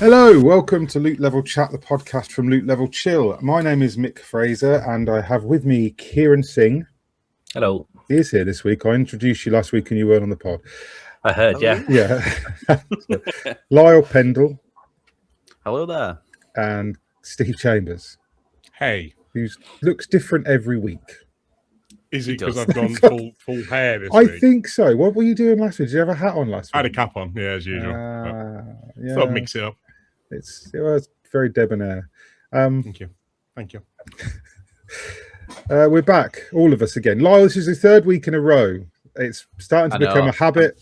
Hello, welcome to Loot Level Chat, the podcast from Loot Level Chill. My name is Mick Fraser, and I have with me Kieran Singh. Hello. He is here this week. I introduced you last week and you weren't on the pod. I heard, yeah. Yeah. Lyle Pendle. Hello there. And Steve Chambers. Hey. Who looks different every week. Is it because I've gone full hair this week? I think so. What were you doing last week? Did you have a hat on last week? I had a cap on, yeah, as usual. Yeah. Thought I'd mix it up. It was very debonair. Thank you. We're back, all of us again. Lyle, this is the third week in a row. It's starting to become a habit.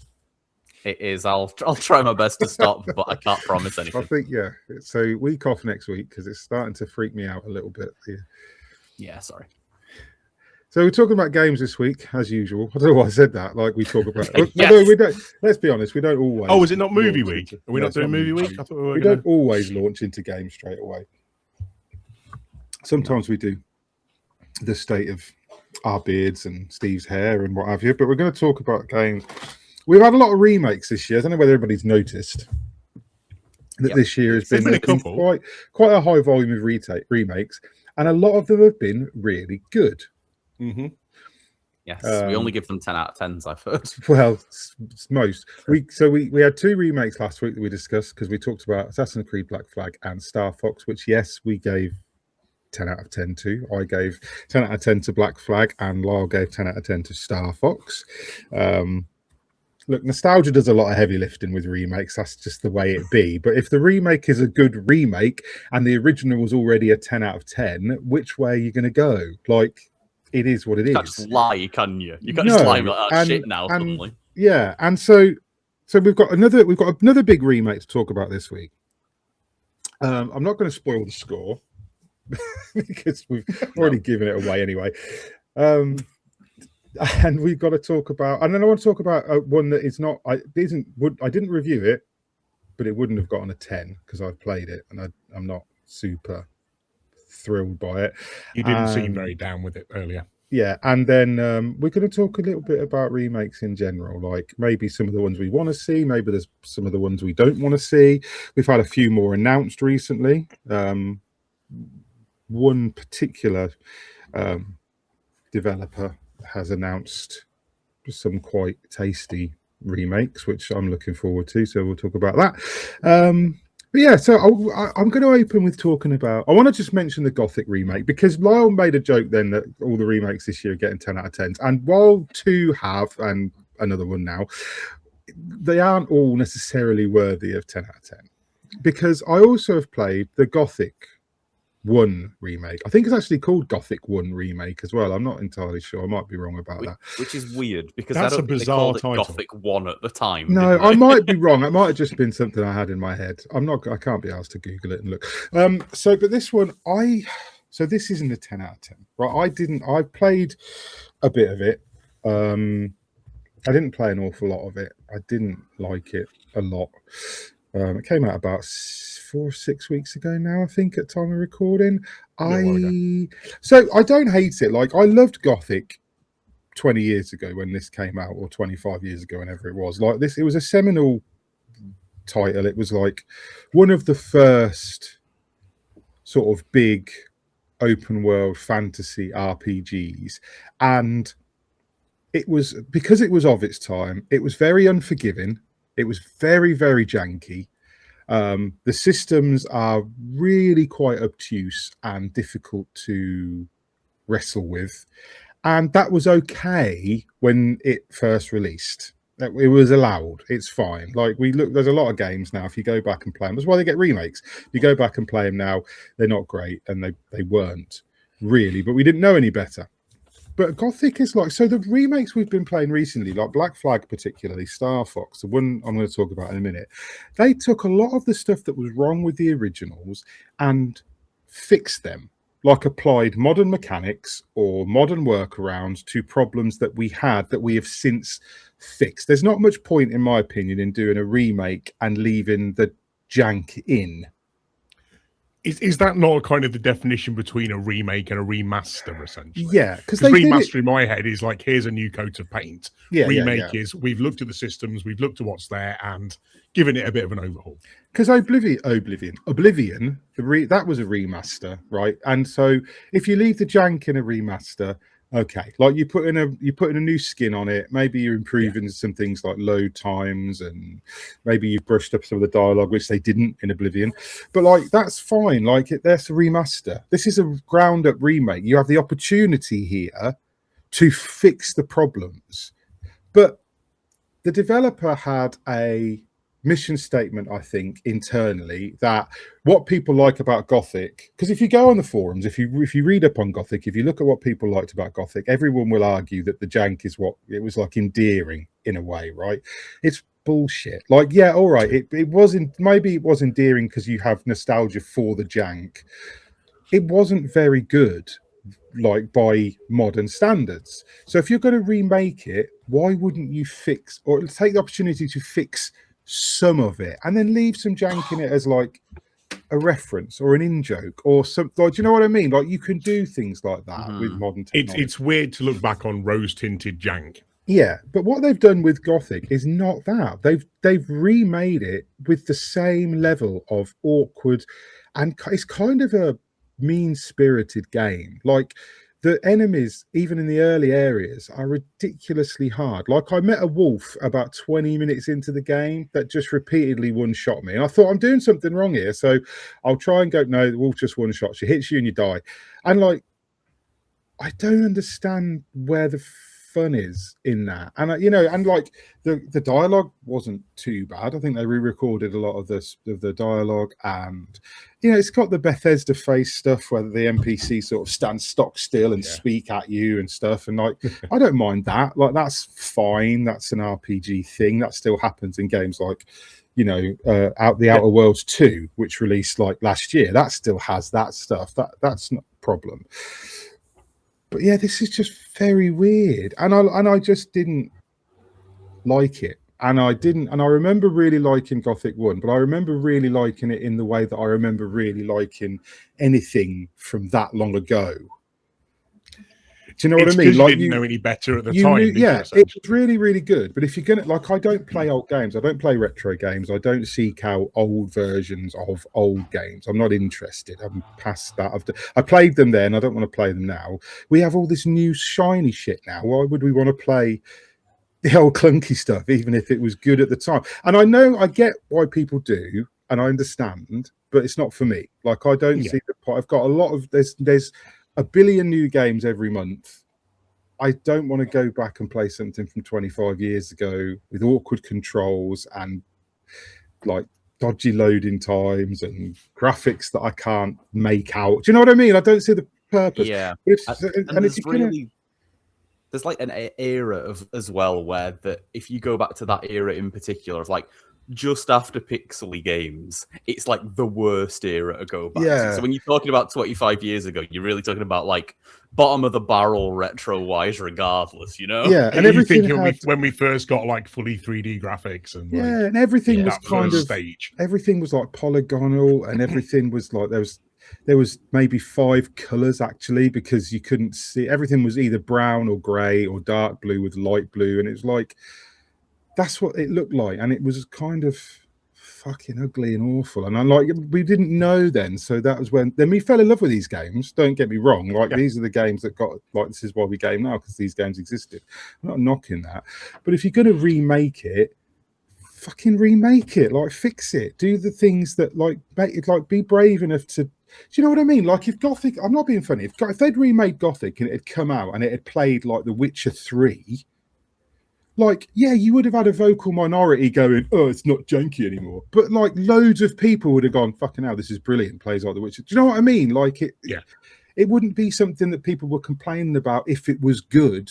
It is. I'll try my best to stop, but I can't promise anything. I think, yeah. So week off next week because it's starting to freak me out a little bit. Yeah, sorry. So we're talking about games this week, as usual. I don't know why I said that. Like we talk about. Yes. Although we don't. Let's be honest. We don't always. Oh, is it not movie week? Are we not doing movie week? I thought we don't always launch into games straight away. Sometimes we do the state of our beards and Steve's hair and what have you. But we're going to talk about games. We've had a lot of remakes this year. I don't know whether everybody's noticed that this year has been quite a high volume of remakes, and a lot of them have been really good. Mm-hmm. Yes, we only give them 10 out of 10s, I've heard. Well, it's most. We had two remakes last week that we discussed because we talked about Assassin's Creed Black Flag and Star Fox, which, yes, we gave 10 out of 10 to. I gave 10 out of 10 to Black Flag and Lyle gave 10 out of 10 to Star Fox. Look, nostalgia does a lot of heavy lifting with remakes. That's just the way it be. But if the remake is a good remake and the original was already a 10 out of 10, which way are you going to go? Like, it is what it is. You can't just lie, can you? You can't just lie about that shit now, suddenly. Yeah, and so we've got another big remake to talk about this week. I'm not going to spoil the score because we've already given it away anyway. And we've got to talk about, and then I want to talk about one that is not. I didn't review it, but it wouldn't have gotten a 10 because I've played it and I'm not super thrilled by it. You didn't seem very down with it earlier. Yeah, and then we're going to talk a little bit about remakes in general, like maybe some of the ones we want to see, maybe there's some of the ones we don't want to see. We've had a few more announced recently. One particular developer has announced some quite tasty remakes, which I'm looking forward to, so we'll talk about that. But yeah, so I'm going to open with talking about. I want to just mention the Gothic remake because Lyle made a joke then that all the remakes this year are getting 10 out of 10s, and while two have, and another one now, they aren't all necessarily worthy of 10 out of 10 because I also have played the Gothic 1 remake. I think it's actually called Gothic 1 remake as well. I'm not entirely sure. I might be wrong about that. Which is weird because that's a bizarre title. Gothic 1 at the time. No, I might be wrong. It might have just been something I had in my head. I can't be asked to Google it and look. But this one, this isn't a 10 out of 10. Right? I played a bit of it. I didn't play an awful lot of it. I didn't like it a lot. It came out about 4 or 6 weeks ago now, I think, at time of recording. So I don't hate it. Like, I loved Gothic 20 years ago when this came out, or 25 years ago, whenever it was. Like this, it was a seminal title. It was like one of the first sort of big open world fantasy RPGs, and it was, because it was of its time, it was very unforgiving. It was very, very janky. The systems are really quite obtuse and difficult to wrestle with. And that was okay when it first released. It was allowed. It's fine. Like, there's a lot of games now, if you go back and play them, that's why they get remakes. If you go back and play them now, they're not great, and they weren't really, but we didn't know any better. But Gothic is like, so the remakes we've been playing recently, like Black Flag particularly, Star Fox, the one I'm going to talk about in a minute, they took a lot of the stuff that was wrong with the originals and fixed them, like applied modern mechanics or modern workarounds to problems that we had that we have since fixed. There's not much point, in my opinion, in doing a remake and leaving the jank in. Is that not kind of the definition between a remake and a remaster, essentially? Yeah, because remaster in my head is like, here's a new coat of paint. Yeah, remake is we've looked at the systems, we've looked at what's there, and given it a bit of an overhaul. Because Oblivion, that was a remaster, right? And so if you leave the jank in a remaster, okay, like you put in a new skin on it, maybe you're improving some things like load times, and maybe you've brushed up some of the dialogue, which they didn't in Oblivion, but like that's fine. Like that's a remaster. This is a ground up remake. You have the opportunity here to fix the problems, but the developer had a mission statement, I think, internally, that what people like about Gothic, because if you go on the forums, if you read up on Gothic, if you look at what people liked about Gothic, everyone will argue that the jank is what it was like endearing in a way, right? It's bullshit. Like, yeah, all right, it wasn't, maybe it was endearing because you have nostalgia for the jank. It wasn't very good, like by modern standards. So if you're going to remake it, why wouldn't you fix or take the opportunity to fix some of it and then leave some jank in it as like a reference or an in-joke or something? Like, do you know what I mean? Like, you can do things like that with modern technology. It's weird to look back on rose-tinted jank. Yeah, but what they've done with Gothic is not that. They've remade it with the same level of awkward, and it's kind of a mean-spirited game. Like, the enemies, even in the early areas, are ridiculously hard. Like, I met a wolf about 20 minutes into the game that just repeatedly one-shot me. And I thought, I'm doing something wrong here. So I'll try and go, no, the wolf just one-shot. She hits you and you die. And, like, I don't understand where the fun is in that. And, and, like, the dialogue wasn't too bad. I think they re-recorded a lot of the dialogue. And, it's got the Bethesda face stuff where the NPC sort of stand stock still and speak at you and stuff. And like, I don't mind that. Like, that's fine. That's an RPG thing. That still happens in games like, Outer Worlds 2, which released like last year. That still has that stuff. That's not a problem. But yeah, this is just very weird. And I just didn't like it. And I remember really liking Gothic 1, but I remember really liking it in the way that I remember really liking anything from that long ago. Do you know what I mean? Like, you didn't know any better at the time. It was really, really good. But if you're gonna, like, I don't play old games. I don't play retro games. I don't seek out old versions of old games. I'm not interested. I'm past that. I played them then. I don't want to play them now. We have all this new shiny shit now. Why would we want to play the old clunky stuff, even if it was good at the time? And I get why people do, and I understand, but it's not for me. Like, I don't see the point. I've got a lot of there's a billion new games every month. I don't want to go back and play something from 25 years ago with awkward controls and like dodgy loading times and graphics that I can't make out. Do you know what I mean? I don't see the purpose. Yeah. There's like an era as well where if you go back to that era in particular of like just after pixely games, it's like the worst era to go back to. So when you're talking about 25 years ago, you're really talking about like bottom of the barrel retro wise regardless, Yeah, and everything when we first got like fully 3D graphics and and everything was kind of stage. Everything was like polygonal, and everything was like there was maybe 5 colors actually, because you couldn't see. Everything was either brown or gray or dark blue with light blue, and it was like that's what it looked like, and it was kind of fucking ugly and awful. And I'm like, we didn't know then, so that was when we fell in love with these games. Don't get me wrong, like these are the games that got like, this is why we game now, because these games existed. I'm not knocking that, but if you're going to remake it, fucking remake it, like fix it, do the things that like make it, like be brave enough to. Do you know what I mean? Like, if Gothic, I'm not being funny, if they'd remade Gothic and it had come out and it had played like The Witcher 3, like, yeah, you would have had a vocal minority going, oh, it's not janky anymore. But like loads of people would have gone, fucking hell, this is brilliant, plays like The Witcher. Do you know what I mean? Like, it wouldn't be something that people were complaining about if it was good.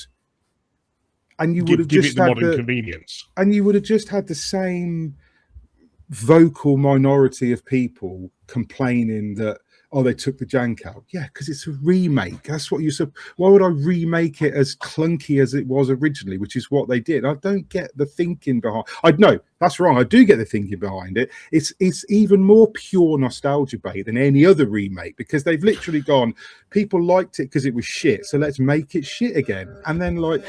And you would have just had modern convenience. And you would have just had the same vocal minority of people complaining that, oh, they took the jank out. Yeah, because it's a remake. That's what you said. Why would I remake it as clunky as it was originally, which is what they did? I don't get the thinking behind. I know that's wrong. I do get the thinking behind it. It's even more pure nostalgia bait than any other remake, because they've literally gone, people liked it because it was shit, so let's make it shit again. And then like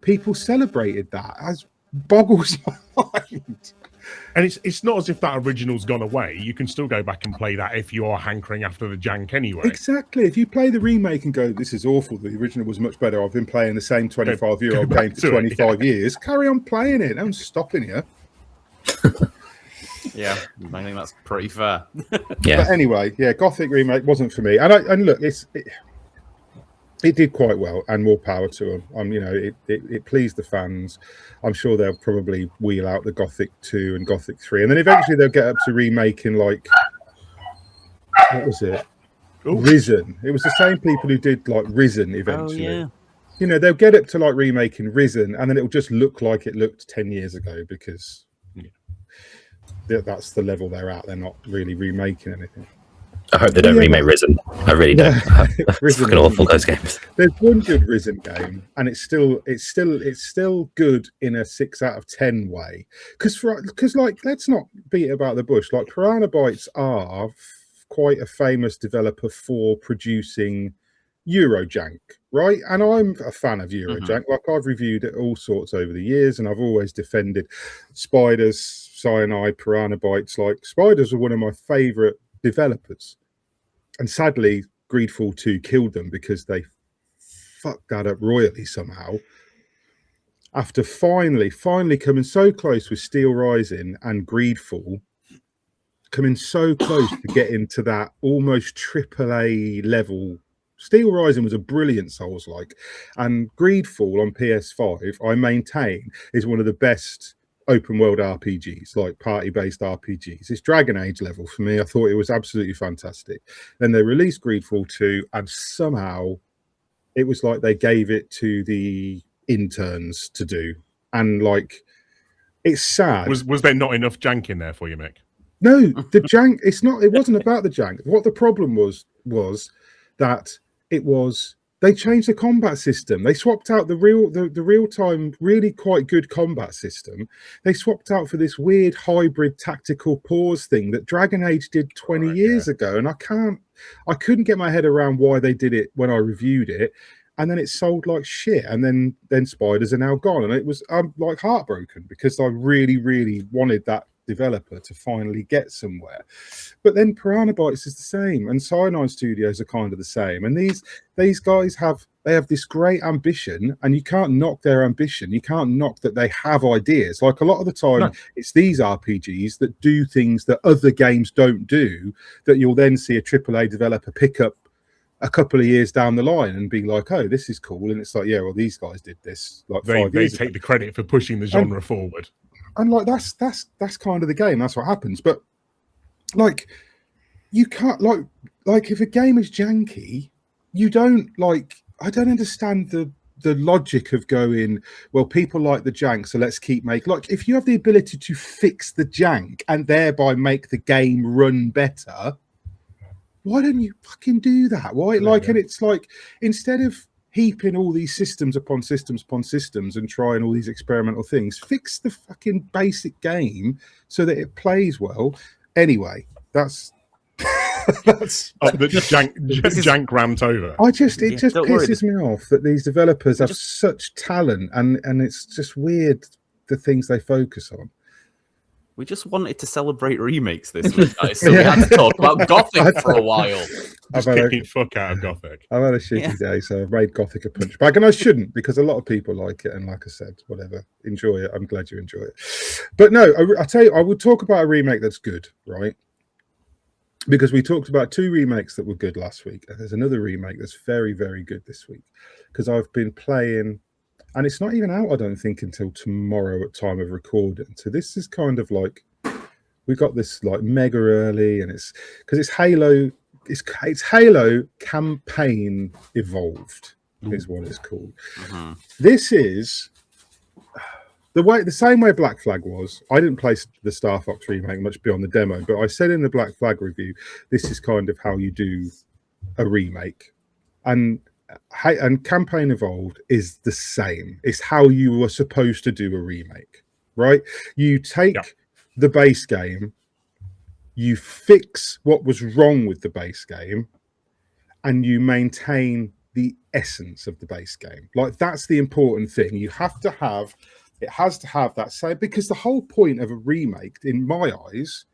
people celebrated that. As boggles my mind. And it's not as if that original's gone away. You can still go back and play that if you are hankering after the jank anyway. Exactly. If you play the remake and go, this is awful, the original was much better, I've been playing the same 25-year-old game for 25 years, carry on playing it. No one's stopping you. Yeah, I think that's pretty fair. Yeah. But anyway, yeah, Gothic remake wasn't for me. And look, it did quite well, and more power to them. You know, it pleased the fans. I'm sure they'll probably wheel out the Gothic 2 and Gothic 3, and then eventually they'll get up to remaking, like, what was it? Ooh. Risen. It was the same people who did like Risen eventually. Oh, yeah. You know, they'll get up to like remaking Risen, and then it'll just look like it looked 10 years ago, because that's the level they're at. They're not really remaking anything. I hope they don't remake Risen. I really don't. It's fucking awful, those games. There's one good Risen game, and it's still good in a 6 out of 10 way. Because like, let's not beat about the bush. Like, Piranha Bytes are quite a famous developer for producing Eurojank, right? And I'm a fan of Eurojank. Like, I've reviewed it all sorts over the years, and I've always defended Spiders, Cyanide, Piranha Bytes. Like, Spiders are one of my favourite developers, and sadly Greedfall 2 killed them because they fucked that up royally somehow, after finally coming so close with Steel Rising and Greedfall, coming so close to getting to that almost AAA level. Steel Rising was a brilliant Souls-like, and Greedfall on PS5, I maintain, is one of the best open world RPGs, like party-based RPGs. It's Dragon Age level for me. I thought it was absolutely fantastic. Then they released Greedfall 2, and somehow it was like they gave it to the interns to do. And like, it's sad. Was there not enough jank in there for you, Mick? No, the jank, it wasn't about the jank. What the problem was that they changed the combat system. They swapped out the real-time, really quite good combat system. They swapped out for this weird hybrid tactical pause thing that Dragon Age did 20 years ago. And I couldn't get my head around why they did it when I reviewed it. And then it sold like shit. And then Spiders are now gone. And I'm like heartbroken, because I really, really wanted that developer to finally get somewhere. But then Piranha Bytes is the same, and Cyanide Studios are kind of the same, and these guys have this great ambition, and you can't knock their ambition. You can't knock that they have ideas. Like, a lot of the time, it's these RPGs that do things that other games don't do, that you'll then see a AAA developer pick up a couple of years down the line and be like, oh, this is cool. And it's like, yeah, well, these guys did this like 5 years ago. They take the credit for pushing the genre forward. And like, that's kind of the game. That's what happens. But like, you can't like if a game is janky, you don't like. I don't understand the logic of going, well, people like the jank, so let's keep making. Like, if you have the ability to fix the jank and thereby make the game run better, why don't you fucking do that? Why? Like, and it's like, instead of heaping all these systems upon systems and trying all these experimental things, fix the fucking basic game so that it plays well. Anyway, that's the jank rant over. It just pisses me off that these developers have such talent, and it's just weird the things they focus on. We just wanted to celebrate remakes this week, guys, so we had to talk about Gothic for a while. Just kicking fuck out of Gothic. I've had a shitty day, so I've made Gothic a punch bag, and I shouldn't, because a lot of people like it, and like I said, whatever, enjoy it. I'm glad you enjoy it. But no, I tell you, I would talk about a remake that's good, right? Because we talked about 2 remakes that were good last week, and there's another remake that's very, very good this week, because I've been playing. And it's not even out, I don't think, until tomorrow at time of recording. So this is kind of like, we got this like mega early, and it's because it's Halo. It's Halo Campaign Evolved is what it's called. This is the same way Black Flag was. I didn't play the Star Fox remake much beyond the demo, but I said in the Black Flag review, this is kind of how you do a remake, and Campaign Evolved is the same. It's how you were supposed to do a remake, right? You take the base game, you fix what was wrong with the base game, and you maintain the essence of the base game. Like, that's the important thing. It has to have that same, because the whole point of a remake, in my eyes,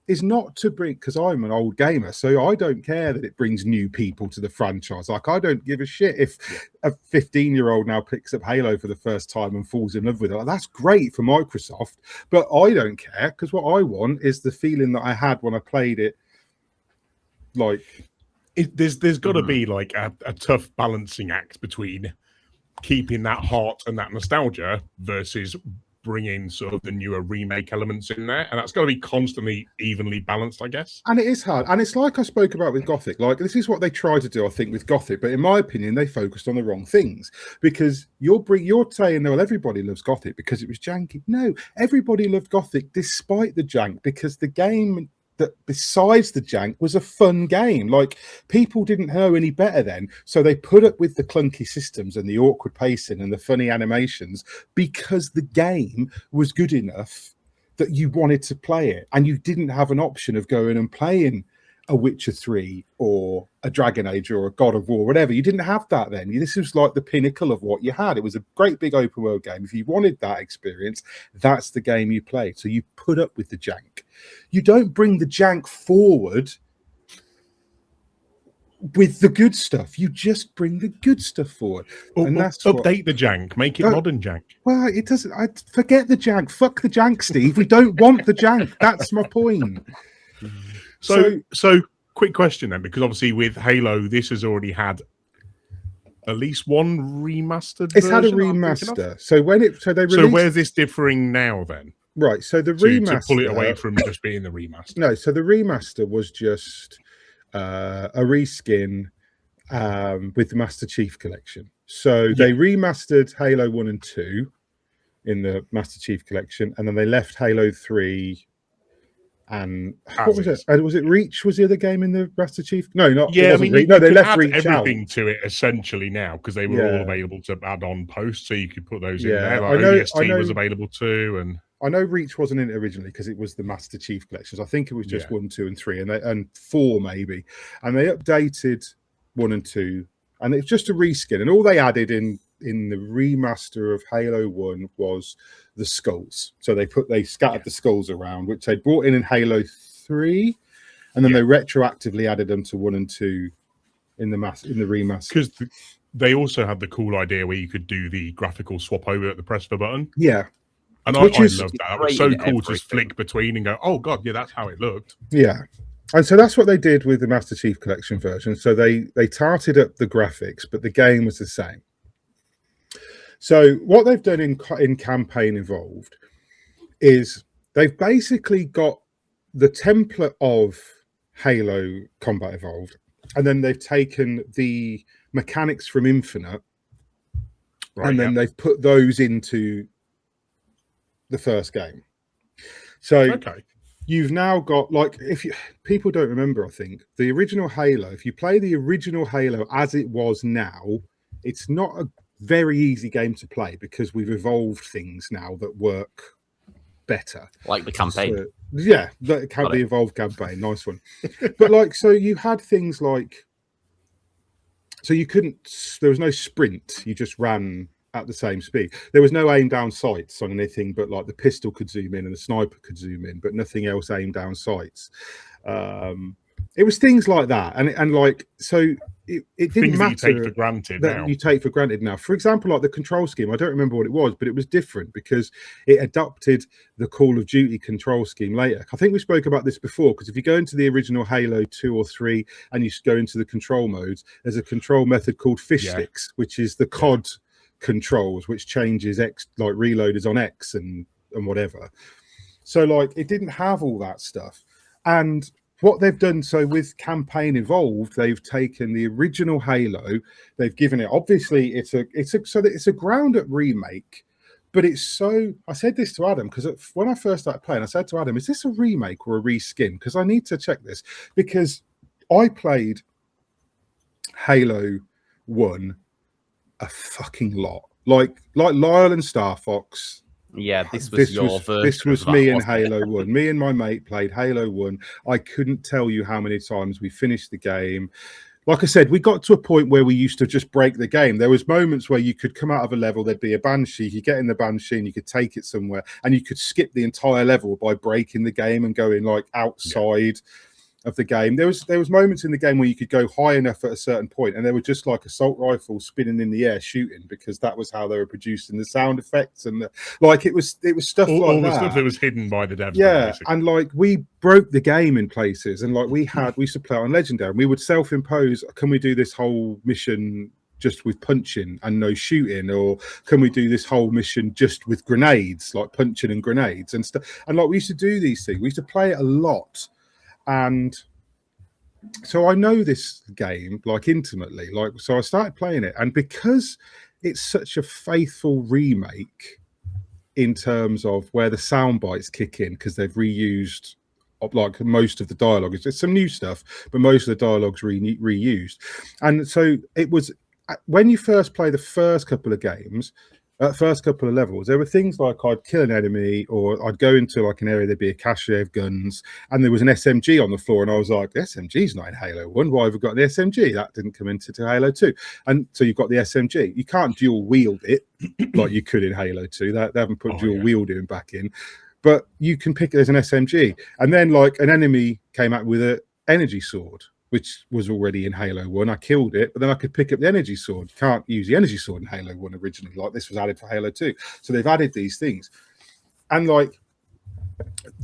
is not to bring, because I'm an old gamer, so I don't care that it brings new people to the franchise. Like, I don't give a shit if a 15-year-old now picks up Halo for the first time and falls in love with it. Like, that's great for Microsoft, but I don't care, because what I want is the feeling that I had when I played it. Like, there's got to be like a tough balancing act between keeping that heart and that nostalgia versus bringing sort of the newer remake elements in there, and that's got to be constantly evenly balanced, I guess. And it is hard, and it's like I spoke about with Gothic. Like, this is what they try to do, I think, with Gothic, but in my opinion, they focused on the wrong things, because you're saying, well, everybody loves Gothic because it was janky. No, everybody loved Gothic despite the jank, because the game that besides the jank was a fun game. Like, people didn't know any better then, so they put up with the clunky systems and the awkward pacing and the funny animations because the game was good enough that you wanted to play it, and you didn't have an option of going and playing a Witcher 3 or a Dragon Age or a God of War, whatever. You didn't have that then. This was like the pinnacle of what you had. It was a great big open world game. If you wanted that experience, that's the game you played. So you put up with the jank. You don't bring the jank forward with the good stuff. You just bring the good stuff forward. And that's update the jank, make it modern jank. Well, it doesn't. I forget the jank. Fuck the jank, Steve. We don't want the jank. That's my point. So quick question then, because obviously with Halo, this has already had at least one remastered. It's had a remaster. So they released. So where's this differing now then? Right. So the remaster, to pull it away from just being the remaster. No. So the remaster was just a reskin with the Master Chief Collection. So they remastered Halo 1 and 2 in the Master Chief Collection, and then they left Halo 3. And what was it? Was it Reach? Was the other game in the Master Chief? No, not. Yeah, I mean, Reach. No, they left Reach everything out to it essentially now, because they were all available to add on post, so you could put those in there. Like I know was available too, and I know Reach wasn't in it originally because it was the Master Chief collections. I think it was just 1, 2, and 3, and 4 maybe. And they updated 1 and 2, and it's just a reskin. And all they added in the remaster of Halo 1 was the skulls. So they scattered the skulls around, which they brought in Halo 3, and then they retroactively added them to 1 and 2 in the remaster. Because they also had the cool idea where you could do the graphical swap over at the press of a button. Yeah. And I loved that. It was so cool to just flick between and go, oh god, yeah, that's how it looked. Yeah. And so that's what they did with the Master Chief Collection version. So they tarted up the graphics, but the game was the same. So what they've done in Campaign Evolved is they've basically got the template of Halo Combat Evolved, and then they've taken the mechanics from Infinite, and then they've put those into the first game. So you've now got, like, people don't remember, I think, the original Halo, if you play the original Halo as it was now, it's not a very easy game to play because we've evolved things now that work better, like the campaign. So, the evolved campaign, nice one. But like, so you had things like, so you couldn't, there was no sprint, you just ran at the same speed. There was no aim down sights on anything, but like the pistol could zoom in and the sniper could zoom in, but nothing else aimed down sights. It was things like that, and like, so it didn't matter that you take for granted now. You take for granted now. For example, like the control scheme, I don't remember what it was, but it was different because it adopted the Call of Duty control scheme later. I think we spoke about this before, because if you go into the original Halo 2 or 3 and you go into the control modes, there's a control method called fish sticks, which is the COD controls, which changes X, like reloaders on X and whatever. So like, it didn't have all that stuff. And what they've done, so with Campaign Evolved, they've taken the original Halo, they've given it, obviously it's a ground up remake, But it's so. I said this to Adam because when I first started playing, I said to Adam, "Is this a remake or a reskin?" Because I need to check this because I played Halo 1 a fucking lot, like Lyle and Star Fox. Yeah, this was your version. This was me in Halo 1. Me and my mate played Halo 1. I couldn't tell you how many times we finished the game. Like I said, we got to a point where we used to just break the game. There was moments where you could come out of a level, there'd be a Banshee, you get in the Banshee and you could take it somewhere, and you could skip the entire level by breaking the game and going like outside of the game. There was moments in the game where you could go high enough at a certain point and there were just like assault rifles spinning in the air shooting, because that was how they were producing the sound effects and it was stuff all the stuff that was hidden by the devs. Yeah, and like we broke the game in places, and like we used to play on Legendary and we would self-impose, can we do this whole mission just with punching and no shooting, or can we do this whole mission just with grenades, like punching and grenades and stuff. And like we used to do these things, we used to play it a lot. And so I know this game like intimately, like, so I started playing it, and because it's such a faithful remake in terms of where the sound bites kick in, because they've reused like most of the dialogue. It's some new stuff, but most of the dialogue's reused. And so it was, when you first play the first couple of games, first couple of levels, there were things like I'd kill an enemy, or I'd go into like an area, there'd be a cache of guns, and there was an SMG on the floor, and I was like, the SMG's not in Halo 1, why have we got the SMG? That didn't come into Halo 2. And so you've got the SMG. You can't dual wield it like you could in Halo 2. They haven't put dual wielding back in, but you can pick it as an SMG. And then like an enemy came out with an energy sword, which was already in Halo 1. I killed it, but then I could pick up the energy sword. You can't use the energy sword in Halo 1 originally. Like, this was added for Halo 2. So they've added these things. And like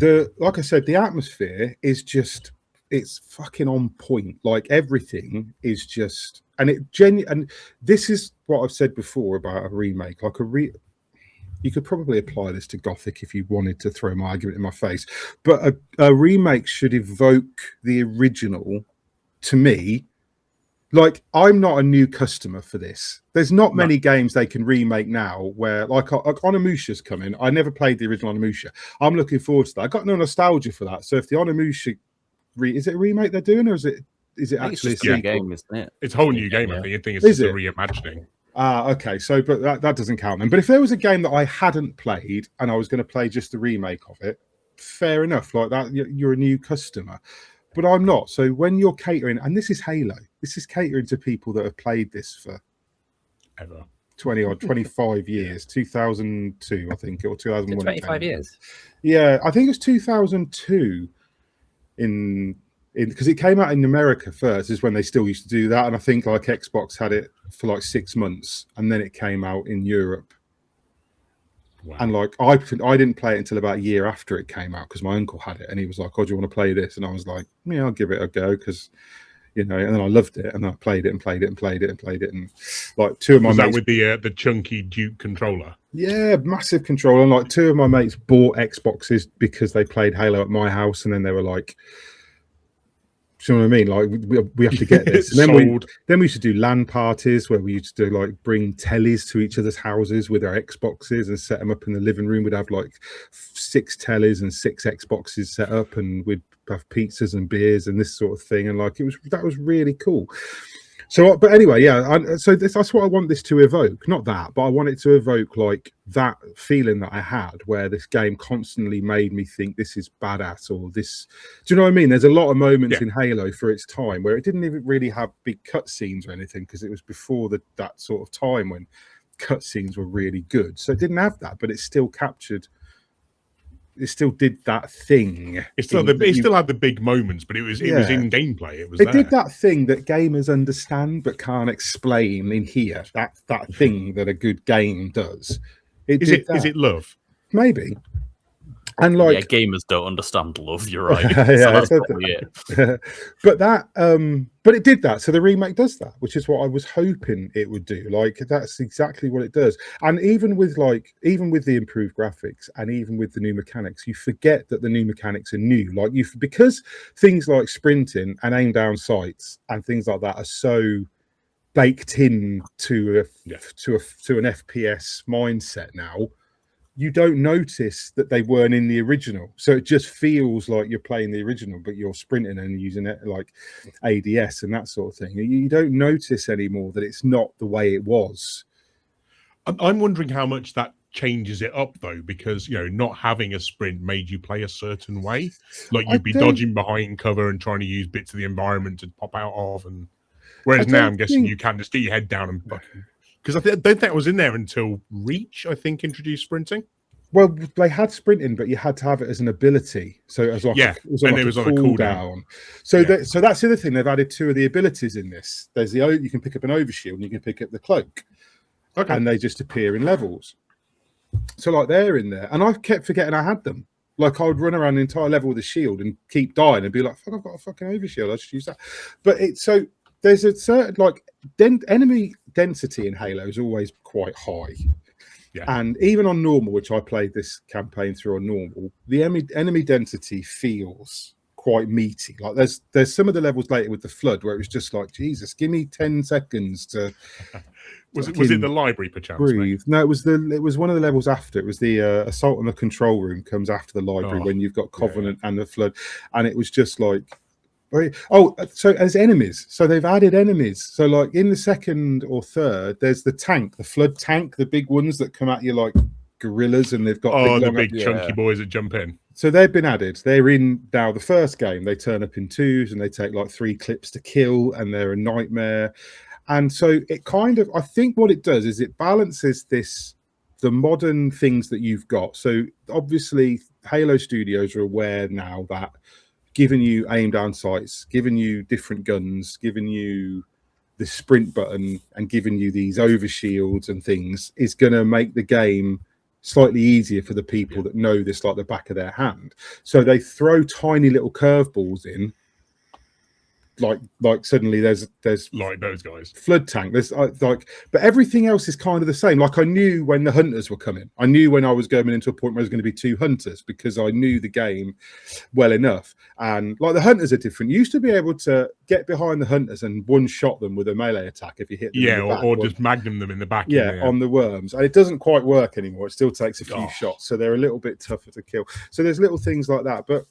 I said, the atmosphere is just, it's fucking on point. Like, everything is just, and and this is what I've said before about a remake. Like you could probably apply this to Gothic if you wanted to throw my argument in my face, but a remake should evoke the original. To me, like, I'm not a new customer for this. There's not many games they can remake now where, like Onimusha's coming. I never played the original Onimusha. I'm looking forward to that. I got no nostalgia for that. So if the Onimusha is it a remake they're doing, or is it actually a new game, isn't it? It's a whole new game. I think it's just a reimagining. Okay, so but that doesn't count then. But if there was a game that I hadn't played and I was going to play just the remake of it, fair enough. Like that, you're a new customer. But I'm not. So when you're catering, and this is Halo, this is catering to people that have played this for ever 20 or 25 years, 2002, I think, or 2001. 25 years. Yeah, I think it's 2002 because it came out in America first, is when they still used to do that. And I think like Xbox had it for like 6 months, and then it came out in Europe. Wow. And like I didn't play it until about a year after it came out, because my uncle had it and he was like, "Oh, do you want to play this?" And I was like, "Yeah, I'll give it a go," because and then I loved it, and I played it and played it and played it and played it, and like two of my mates, that with the chunky Duke controller? Yeah, massive controller. And like two of my mates bought Xboxes because they played Halo at my house, and then they were like, do you know what I mean? Like, we have to get this. And then we used to do LAN parties where we used to like bring tellies to each other's houses with our Xboxes and set them up in the living room. We'd have like 6 tellies and 6 Xboxes set up, and we'd have pizzas and beers and this sort of thing. And like that was really cool. So, but anyway, yeah. So that's what I want this to evoke. Not that, but I want it to evoke like that feeling that I had, where this game constantly made me think this is badass, or this. Do you know what I mean? There's a lot of moments in Halo for its time where it didn't even really have big cutscenes or anything, because it was before that sort of time when cutscenes were really good. So it didn't have that, but it still captured. It still did that thing. It still had the big moments, but it was in gameplay. It did that thing that gamers understand but can't explain in here. That thing that a good game does. Is it love? Maybe. And like, yeah, gamers don't understand love. You're right. Yeah, so that's probably it. But it did that. So the remake does that, which is what I was hoping it would do. Like, that's exactly what it does. And even with the improved graphics and even with the new mechanics, you forget that the new mechanics are new. Like, because things like sprinting and aim down sights and things like that are so baked in to an FPS mindset now. you don't notice that they weren't in the original. So it just feels like you're playing the original, but you're sprinting and using it like ADS and that sort of thing. You don't notice anymore that it's not the way it was. I'm wondering how much that changes it up, though, because, not having a sprint made you play a certain way. Like you'd be dodging behind cover and trying to use bits of the environment to pop out of. And whereas now I'm guessing you can just get your head down and fucking... Because I don't think that was in there until Reach, I think, introduced sprinting. Well, they had sprinting, but you had to have it as an ability. So it was like it was on a cooldown. So that's the other thing. They've added 2 of the abilities in this. There's you can pick up an overshield and you can pick up the cloak. Okay. And they just appear in levels. So like they're in there. And I kept forgetting I had them. Like I would run around the entire level with a shield and keep dying and be like, fuck, I've got a fucking overshield. I should use that. But there's a certain enemy density in Halo is always quite high. Yeah. And even on normal, which I played this campaign through on normal, the enemy density feels quite meaty. Like there's some of the levels later with the flood where it was just like, Jesus, give me 10 seconds to was it the library perchance? Breathe. No, it was one of the levels after. It was the assault on the control room comes after the library when you've got Covenant and the flood, and it was just like. So as enemies, so they've added enemies. So like in the second or third, there's the tank, the flood tank, the big ones that come at you like gorillas, and they've got the big chunky boys that jump in. So they've been added. They're in now. The first game, they turn up in 2s, and they take like 3 clips to kill, and they're a nightmare. And so it kind of, I think what it does is it balances the modern things that you've got. So obviously, Halo Studios are aware now that giving you aim down sights, giving you different guns, giving you the sprint button, and giving you these overshields and things is going to make the game slightly easier for the people that know this like the back of their hand. So they throw tiny little curveballs in, like suddenly there's like those guys flood tank. There's but everything else is kind of the same. Like I knew when the hunters were coming. I knew when I was going into a point where there's going to be 2 hunters because I knew the game well enough. And like the hunters are different. You used to be able to get behind the hunters and one shot them with a melee attack if you hit them. Yeah, or just magnum them in the back. On the worms. And it doesn't quite work anymore. It still takes a few shots, so they're a little bit tougher to kill. So there's little things like that, but.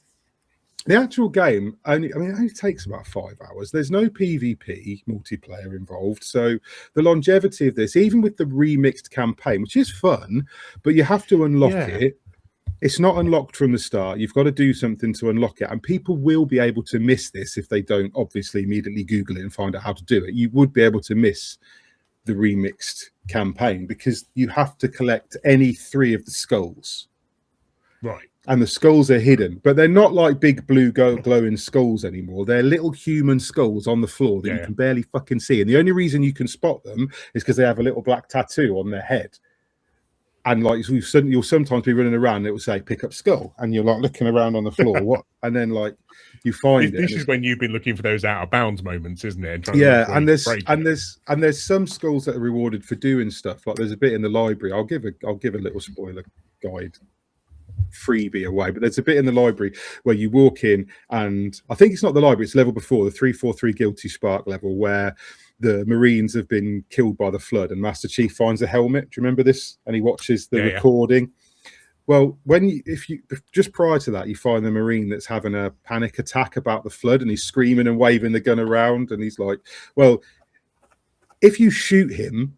The actual game it only takes about 5 hours. There's no PvP multiplayer involved. So the longevity of this, even with the remixed campaign, which is fun, but you have to unlock it. It's not unlocked from the start. You've got to do something to unlock it. And people will be able to miss this if they don't obviously immediately Google it and find out how to do it. You would be able to miss the remixed campaign because you have to collect any 3 of the skulls. Right. And the skulls are hidden, but they're not like big blue glowing skulls anymore. They're little human skulls on the floor that you can barely fucking see. And the only reason you can spot them is because they have a little black tattoo on their head. And like you'll sometimes be running around and it will say pick up skull, and you're like looking around on the floor. What? And then like you find it. This is when you've been looking for those out of bounds moments, isn't it? And there's some skulls that are rewarded for doing stuff. Like there's a bit in the library. I'll give a little spoiler guide freebie away, but there's a bit in the library where you walk in, and I think it's not the library, it's level before, the 343 Guilty Spark level, where the Marines have been killed by the flood and Master Chief finds a helmet. Do you remember this? And he watches the recording. Well, if you just prior to that, you find the Marine that's having a panic attack about the flood, and he's screaming and waving the gun around, and he's like, well, if you shoot him,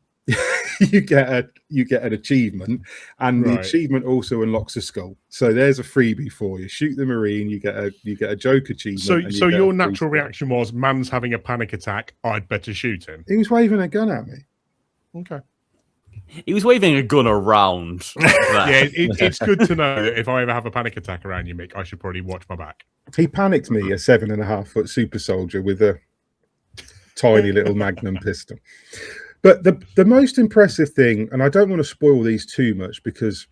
you get an achievement, and the achievement also unlocks a skull. So there's a freebie for you. Shoot the Marine, you get a joke achievement. So your natural reaction was, man's having a panic attack, I'd better shoot him. He was waving a gun at me. Okay. He was waving a gun around. It's good to know that if I ever have a panic attack around you, Mick, I should probably watch my back. He panicked me, a 7.5-foot super soldier with a tiny little Magnum pistol. But the most impressive thing, and I don't want to spoil these too much because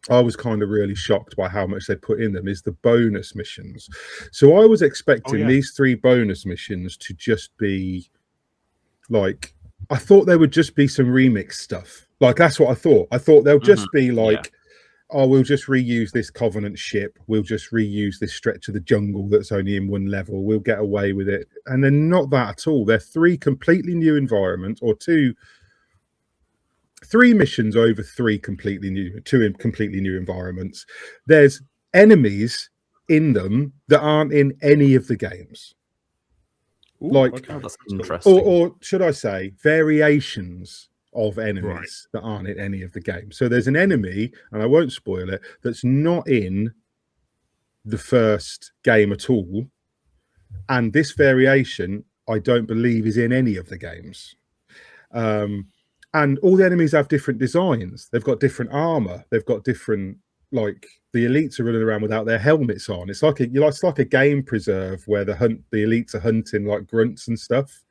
I was kind of really shocked by how much they put in them, is the bonus missions. So I was expecting these 3 bonus missions to just be like, I thought there would just be some remix stuff. Like, that's what I thought. I thought they'll just be like, oh, we'll just reuse this Covenant ship. We'll just reuse this stretch of the jungle that's only in 1 level. We'll get away with it. And they're not that at all. They're 3 completely new environments, or 2 3 missions over two completely new environments. There's enemies in them that aren't in any of the games. Ooh, like, okay. That's interesting. Or should I say, variations of enemies that aren't in any of the games. So there's an enemy, and I won't spoil it, that's not in the first game at all. And this variation, I don't believe, is in any of the games. And all the enemies have different designs. They've got different armor. They've got different, like, the elites are running around without their helmets on. It's like a game preserve where the elites are hunting like grunts and stuff.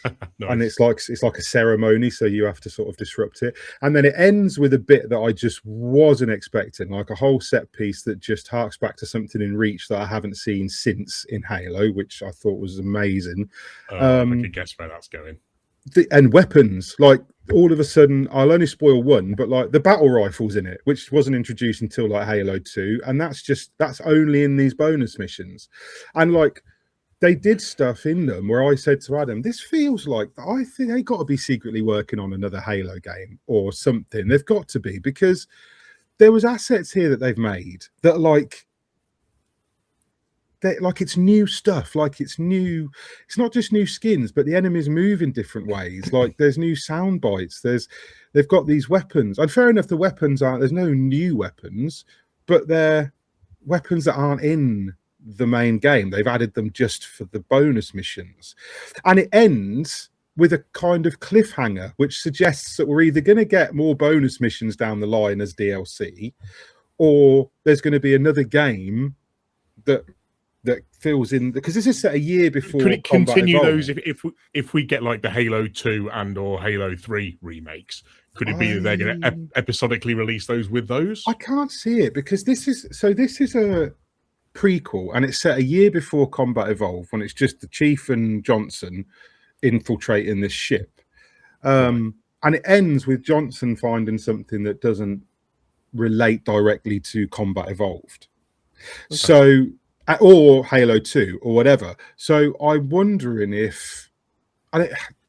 Nice. And it's like a ceremony, so you have to sort of disrupt it. And then it ends with a bit that I just wasn't expecting, like a whole set piece that just harks back to something in Reach that I haven't seen since in Halo, which I thought was amazing. I can guess where that's going. And weapons, like, all of a sudden, I'll only spoil one, but like the battle rifles in it, which wasn't introduced until like Halo 2, and that's only in these bonus missions. And like, they did stuff in them where I said to Adam, this feels like, I think they got to be secretly working on another Halo game or something. They've got to be, because there was assets here that they've made that like it's new stuff. Like, it's new. It's not just new skins, but the enemies move in different ways. Like, there's new sound bites. They've got these weapons. And fair enough, the weapons there's no new weapons, but they're weapons that aren't in the main game. They've added them just for the bonus missions. And it ends with a kind of cliffhanger, which suggests that we're either going to get more bonus missions down the line as DLC, or there's going to be another game that fills in, because this is set a year before. Could it continue Evolved. those if we get like the Halo 2 and or Halo 3 remakes? Could it be that they're going to episodically release those with those? I can't see it, because this is a prequel, and it's set a year before Combat Evolved, when it's just the Chief and Johnson infiltrating this ship. And it ends with Johnson finding something that doesn't relate directly to Combat Evolved. Okay. So, or Halo 2 or whatever. So I'm wondering if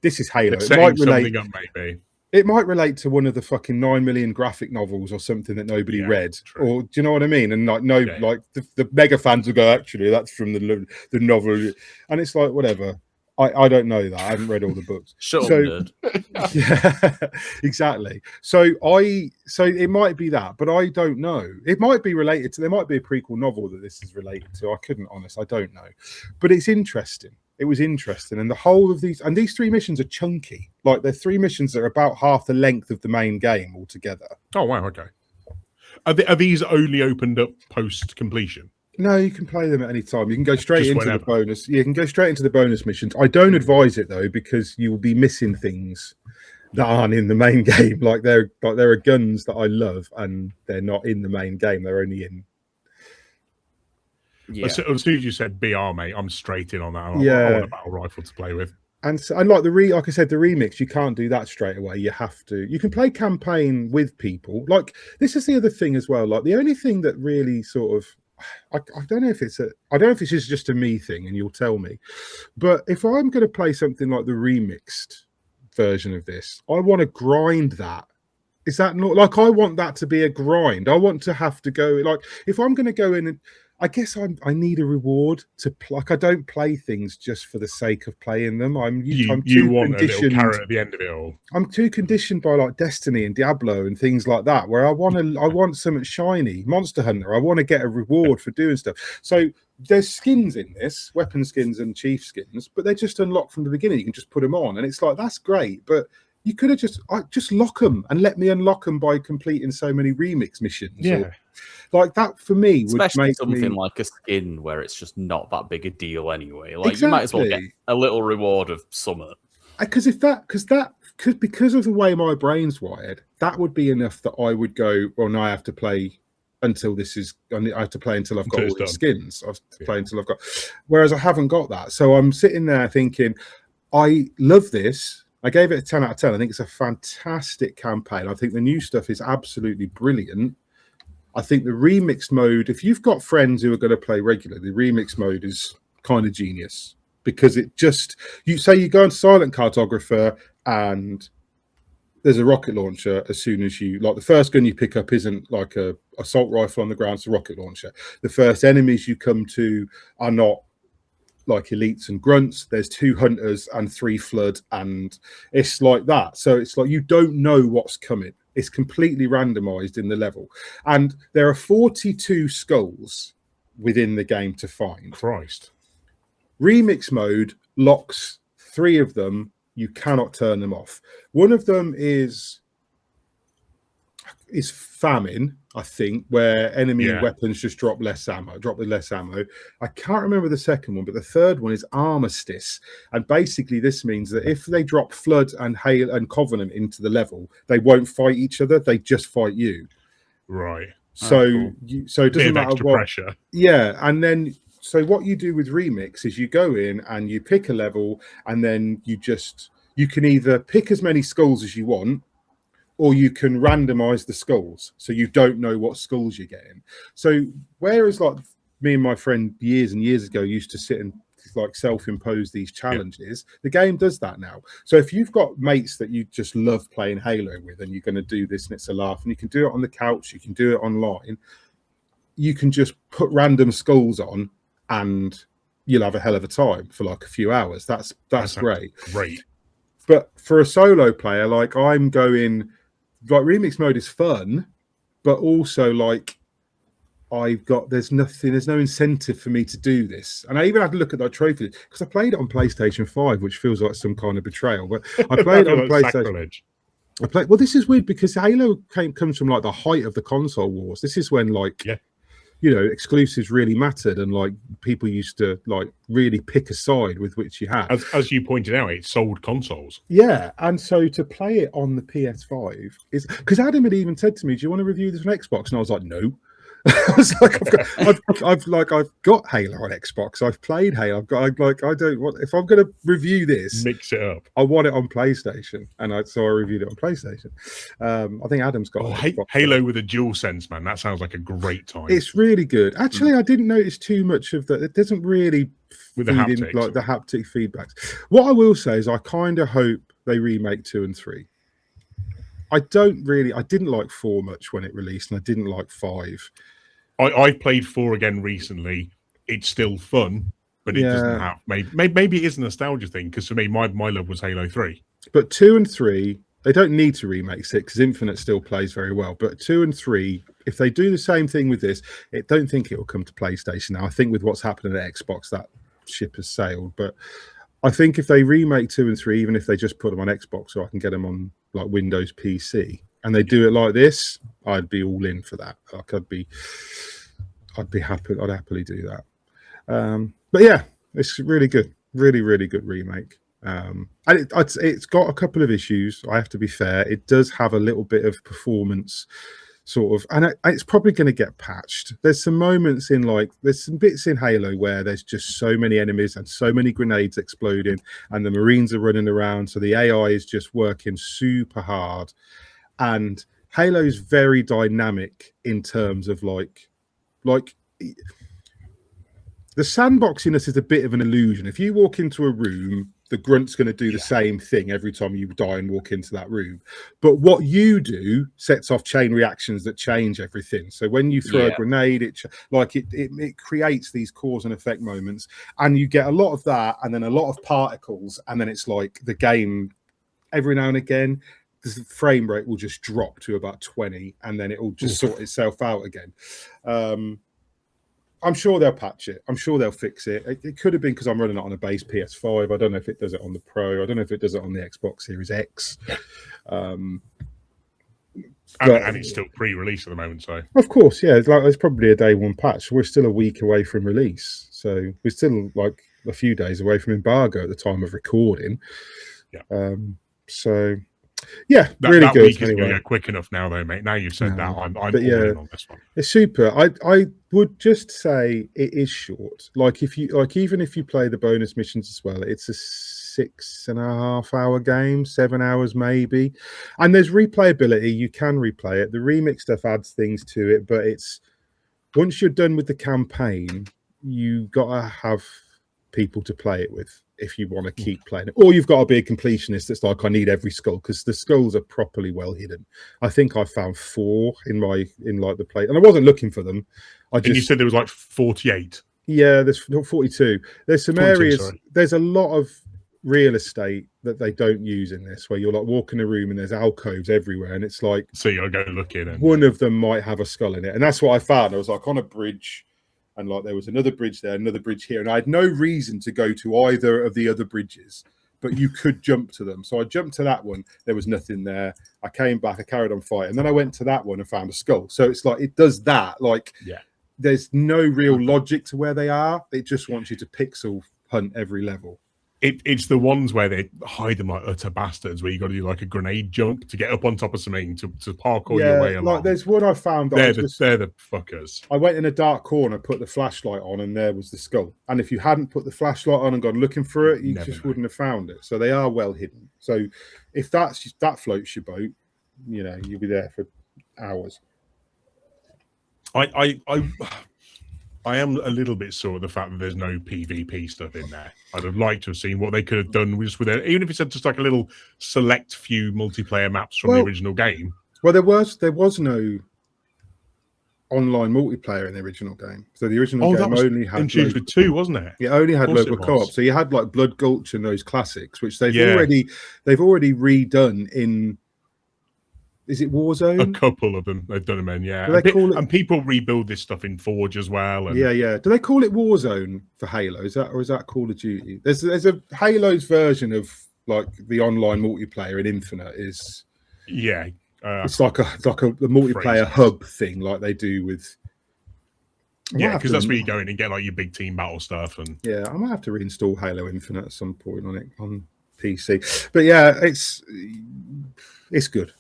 this is Halo. It might relate. Maybe it might relate to one of the fucking 9 million graphic novels or something that nobody read. True. Or do you know what I mean? And like, like the mega fans will go, actually, that's from the novel, and it's like, whatever. I don't know that. I haven't read all the books. Yeah, exactly. So it might be that, but I don't know. It might be related to. There might be a prequel novel that this is related to. I couldn't honest. I don't know, but it's interesting. It was interesting, and the whole of these 3 missions are chunky. Like, they're 3 missions that are about half the length of the main game altogether. Oh wow, okay. Are these only opened up post completion? No, you can play them at any time. You can go straight into the bonus. You can go straight into the bonus missions. I don't advise it though, because you will be missing things that aren't in the main game. Like there are guns that I love, and they're not in the main game. They're only in. Yeah. As soon as you said BR, mate, I'm straight in on that. I want a battle rifle to play with. And like I said, the remix, you can't do that straight away. You have to. You can play campaign with people. Like, this is the other thing as well. Like, the only thing that really sort of, I don't know if it's just a me thing, and you'll tell me. But if I'm going to play something like the remixed version of this, I want to grind that. Is that not like, I want that to be a grind? I want to have to go, like, if I'm going to go in and, I guess I need a reward to like. I don't play things just for the sake of playing them. You want a little carrot at the end of it all. I'm too conditioned by like Destiny and Diablo and things like that, where I want something shiny. Monster Hunter, I want to get a reward for doing stuff. So there's skins in this, weapon skins and chief skins, but they're just unlocked from the beginning. You can just put them on, and it's like, that's great, but you could have just lock them and let me unlock them by completing so many remix missions. Yeah. Like that for me would especially make something like a skin where it's just not that big a deal anyway. Like, exactly. You might as well get a little reward of summer. Because because of the way my brain's wired, that would be enough that I would go, well, no, I have to play until this is. I have to play until I've got all the skins. I have to play until I've got. Whereas I haven't got that, so I'm sitting there thinking, I love this. I gave it a 10 out of 10. I think it's a fantastic campaign. I think the new stuff is absolutely brilliant. I think the remixed mode, if you've got friends who are going to play regularly, the remixed mode is kind of genius, because it just, you say you go into Silent Cartographer and there's a rocket launcher as soon as you, like, the first gun you pick up isn't like a assault rifle on the ground, it's a rocket launcher. The first enemies you come to are not like elites and grunts. There's 2 hunters and 3 flood, and it's like that. So it's like you don't know what's coming. It's completely randomized in the level, and there are 42 skulls within the game to find. Christ. Remix mode locks 3 of them. You cannot turn them off. One of them is famine, I think, where enemy weapons just drop less ammo. I can't remember the second one, but the third one is armistice. And basically this means that if they drop flood and hail and covenant into the level, they won't fight each other, they just fight you. Right. So cool. So it doesn't matter extra what pressure. Yeah, and then so what you do with Remix is you go in and you pick a level, and then you can either pick as many skulls as you want, or you can randomize the skulls, so you don't know what skulls you're getting. So whereas like me and my friend years and years ago used to sit and like self-impose these challenges, the game does that now. So if you've got mates that you just love playing Halo with, and you're going to do this and it's a laugh, and you can do it on the couch, you can do it online, you can just put random skulls on and you'll have a hell of a time for like a few hours. That's great. But for a solo player, like I'm going, like remix mode is fun, but also like there's no incentive for me to do this. And I even had to look at that trophy because I played it on PlayStation 5, which feels like some kind of betrayal. But I played it on PlayStation. Sacrilege. Well, this is weird because Halo comes from like the height of the console wars. This is when exclusives really mattered, and like people used to like really pick a side with which you had. As you pointed out, it sold consoles. Yeah, and so to play it on the PS5 is because Adam had even said to me, "Do you want to review this on Xbox?" And I was like, "No." I was like, I've got Halo on Xbox. I've played Halo. I don't want, if I'm going to review this, mix it up. I want it on PlayStation, so I reviewed it on PlayStation. I think Adam's got Halo with a dual sense, man. That sounds like a great time. It's really good. Actually, I didn't notice too much of that. It doesn't really with the haptics, like the haptic feedbacks. What I will say is, I kind of hope they remake 2 and 3. I didn't like 4 much when it released, and I didn't like 5. I've played 4 again recently. It's still fun, but it doesn't have. Maybe it is a nostalgia thing, because for me, my love was Halo 3. But 2 and 3, they don't need to remake it because Infinite still plays very well. But 2 and 3, if they do the same thing with this, I don't think it will come to PlayStation now. I think with what's happening at Xbox, that ship has sailed. But I think if they remake 2 and 3, even if they just put them on Xbox, so I can get them on like Windows PC, and they do it like this, I'd be all in for that. Like I'd be happy. I'd happily do that. But yeah, it's really good, really good remake. And it's got a couple of issues. I have to be fair. It does have a little bit of performance sort of, and it's probably going to get patched. There's some moments there's some bits in Halo where there's just so many enemies and so many grenades exploding, and the Marines are running around, so the AI is just working super hard. And Halo's very dynamic in terms of like the sandboxiness is a bit of an illusion. If you walk into a room, the grunt's going to do the same thing every time you die and walk into that room. But what you do sets off chain reactions that change everything. So when you throw a grenade, it creates these cause and effect moments, and you get a lot of that, and then a lot of particles, and then it's like the game every now and again, the frame rate will just drop to about 20, and then it will just sort itself out again. I'm sure they'll patch it. I'm sure they'll fix it. It could have been because I'm running it on a base PS5. I don't know if it does it on the Pro. I don't know if it does it on the Xbox Series X. And it's still pre-release at the moment, so of course, yeah. It's probably a day one patch. We're still a week away from release, so we're still like a few days away from embargo at the time of recording. Yeah. So. Yeah, really that good. Week isn't going to go quick enough now, though, mate. Now you've said that, I'm all in on this one. It's super. I would just say it is short. Like even if you play the bonus missions as well, it's a 6.5 hour game, 7 hours maybe. And there's replayability. You can replay it. The remix stuff adds things to it, but it's once you're done with the campaign, you gotta have people to play it with. if you want to keep playing it, or you've got to be a completionist that's like, I need every skull, because the skulls are properly well hidden. I think I found 4 in the play, and I wasn't looking for them. And you said there was like 48. Yeah, there's 42. There's some 42, areas. sorry. There's a lot of real estate that they don't use in this, where you're like walking a room and there's alcoves everywhere, and it's like, so you gotta go look in, and one of them might have a skull in it, and that's what I found. I was like on a bridge, and like there was another bridge there, another bridge here, and I had no reason to go to either of the other bridges, but you could jump to them. So I jumped to that one. There was nothing there. I came back. I carried on fighting, and then I went to that one and found a skull. So it's like it does that. Like, yeah, there's no real logic to where they are. It just wants you to pixel hunt every level. It's the ones where they hide them like utter bastards, where you got to do like a grenade jump to get up on top of something to parkour your way along. Like there's one I found. They're the fuckers. I went in a dark corner, put the flashlight on, and there was the skull. And if you hadn't put the flashlight on and gone looking for it, you just wouldn't have found it. So they are well hidden. So if that floats your boat, you know, you'll be there for hours. I am a little bit sore of the fact that there's no PvP stuff in there. I'd have liked to have seen what they could have done just with it, even if it's just like a little select few multiplayer maps from the original game. Well, there was no online multiplayer in the original game. So the original game only had infused with 2, wasn't it? It only had local co-op. So you had like Blood Gulch and those classics, which they've already redone in. Is it Warzone? A couple of them they've done them in, yeah. And people rebuild this stuff in Forge as well. And... Yeah. Do they call it Warzone for Halo? Is that Call of Duty? There's a Halo's version of like the online multiplayer in Infinite is. Yeah, it's like a multiplayer hub thing, like they do with. Yeah, because that's where you go in and get like your big team battle stuff, and I might have to reinstall Halo Infinite at some point on PC. But yeah, it's good.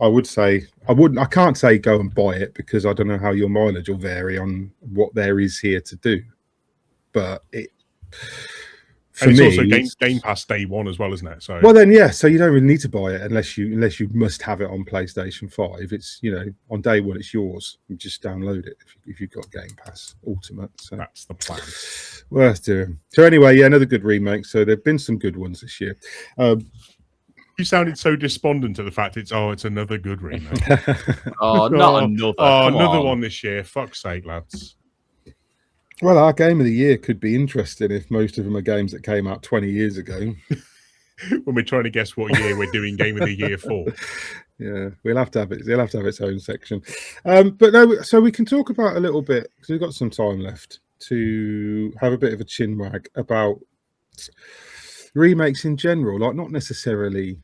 I would say I can't say go and buy it, because I don't know how your mileage will vary on what there is here to do. But it's also Game Pass day one as well, isn't it? So so you don't really need to buy it unless you must have it on PlayStation 5. It's, you know, on day one it's yours. You just download it if you've got Game Pass Ultimate. So that's the plan. Worth doing. So anyway, another good remake. So there've been some good ones this year. You sounded so despondent to the fact it's another good remake. Not another. Another one this year. Fuck's sake, lads. Well, our game of the year could be interesting if most of them are games that came out 20 years ago. When we're trying to guess what year we're doing game of the year for. Yeah, we'll have to have it. It'll have to have its own section. But no, so we can talk about a little bit, because we've got some time left to have a bit of a chin wag about remakes in general, like not necessarily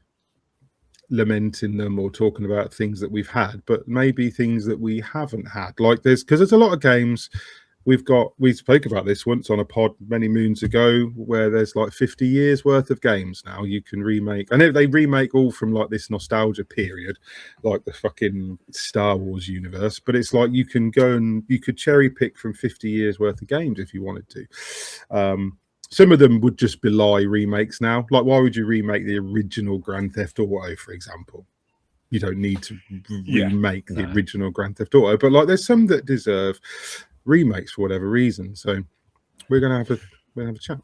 lamenting them or talking about things that we've had, but maybe things that we haven't had. Like there's a lot of games we spoke about this once on a pod many moons ago, where there's like 50 years worth of games now you can remake. I know they remake all from like this nostalgia period, like the fucking Star Wars universe, but it's like you can go and you could cherry pick from 50 years worth of games if you wanted to. Some of them would just belie remakes now. Like, why would you remake the original Grand Theft Auto, for example? You don't need to remake the original Grand Theft Auto. But like, there's some that deserve remakes for whatever reason. So we're gonna have a chat.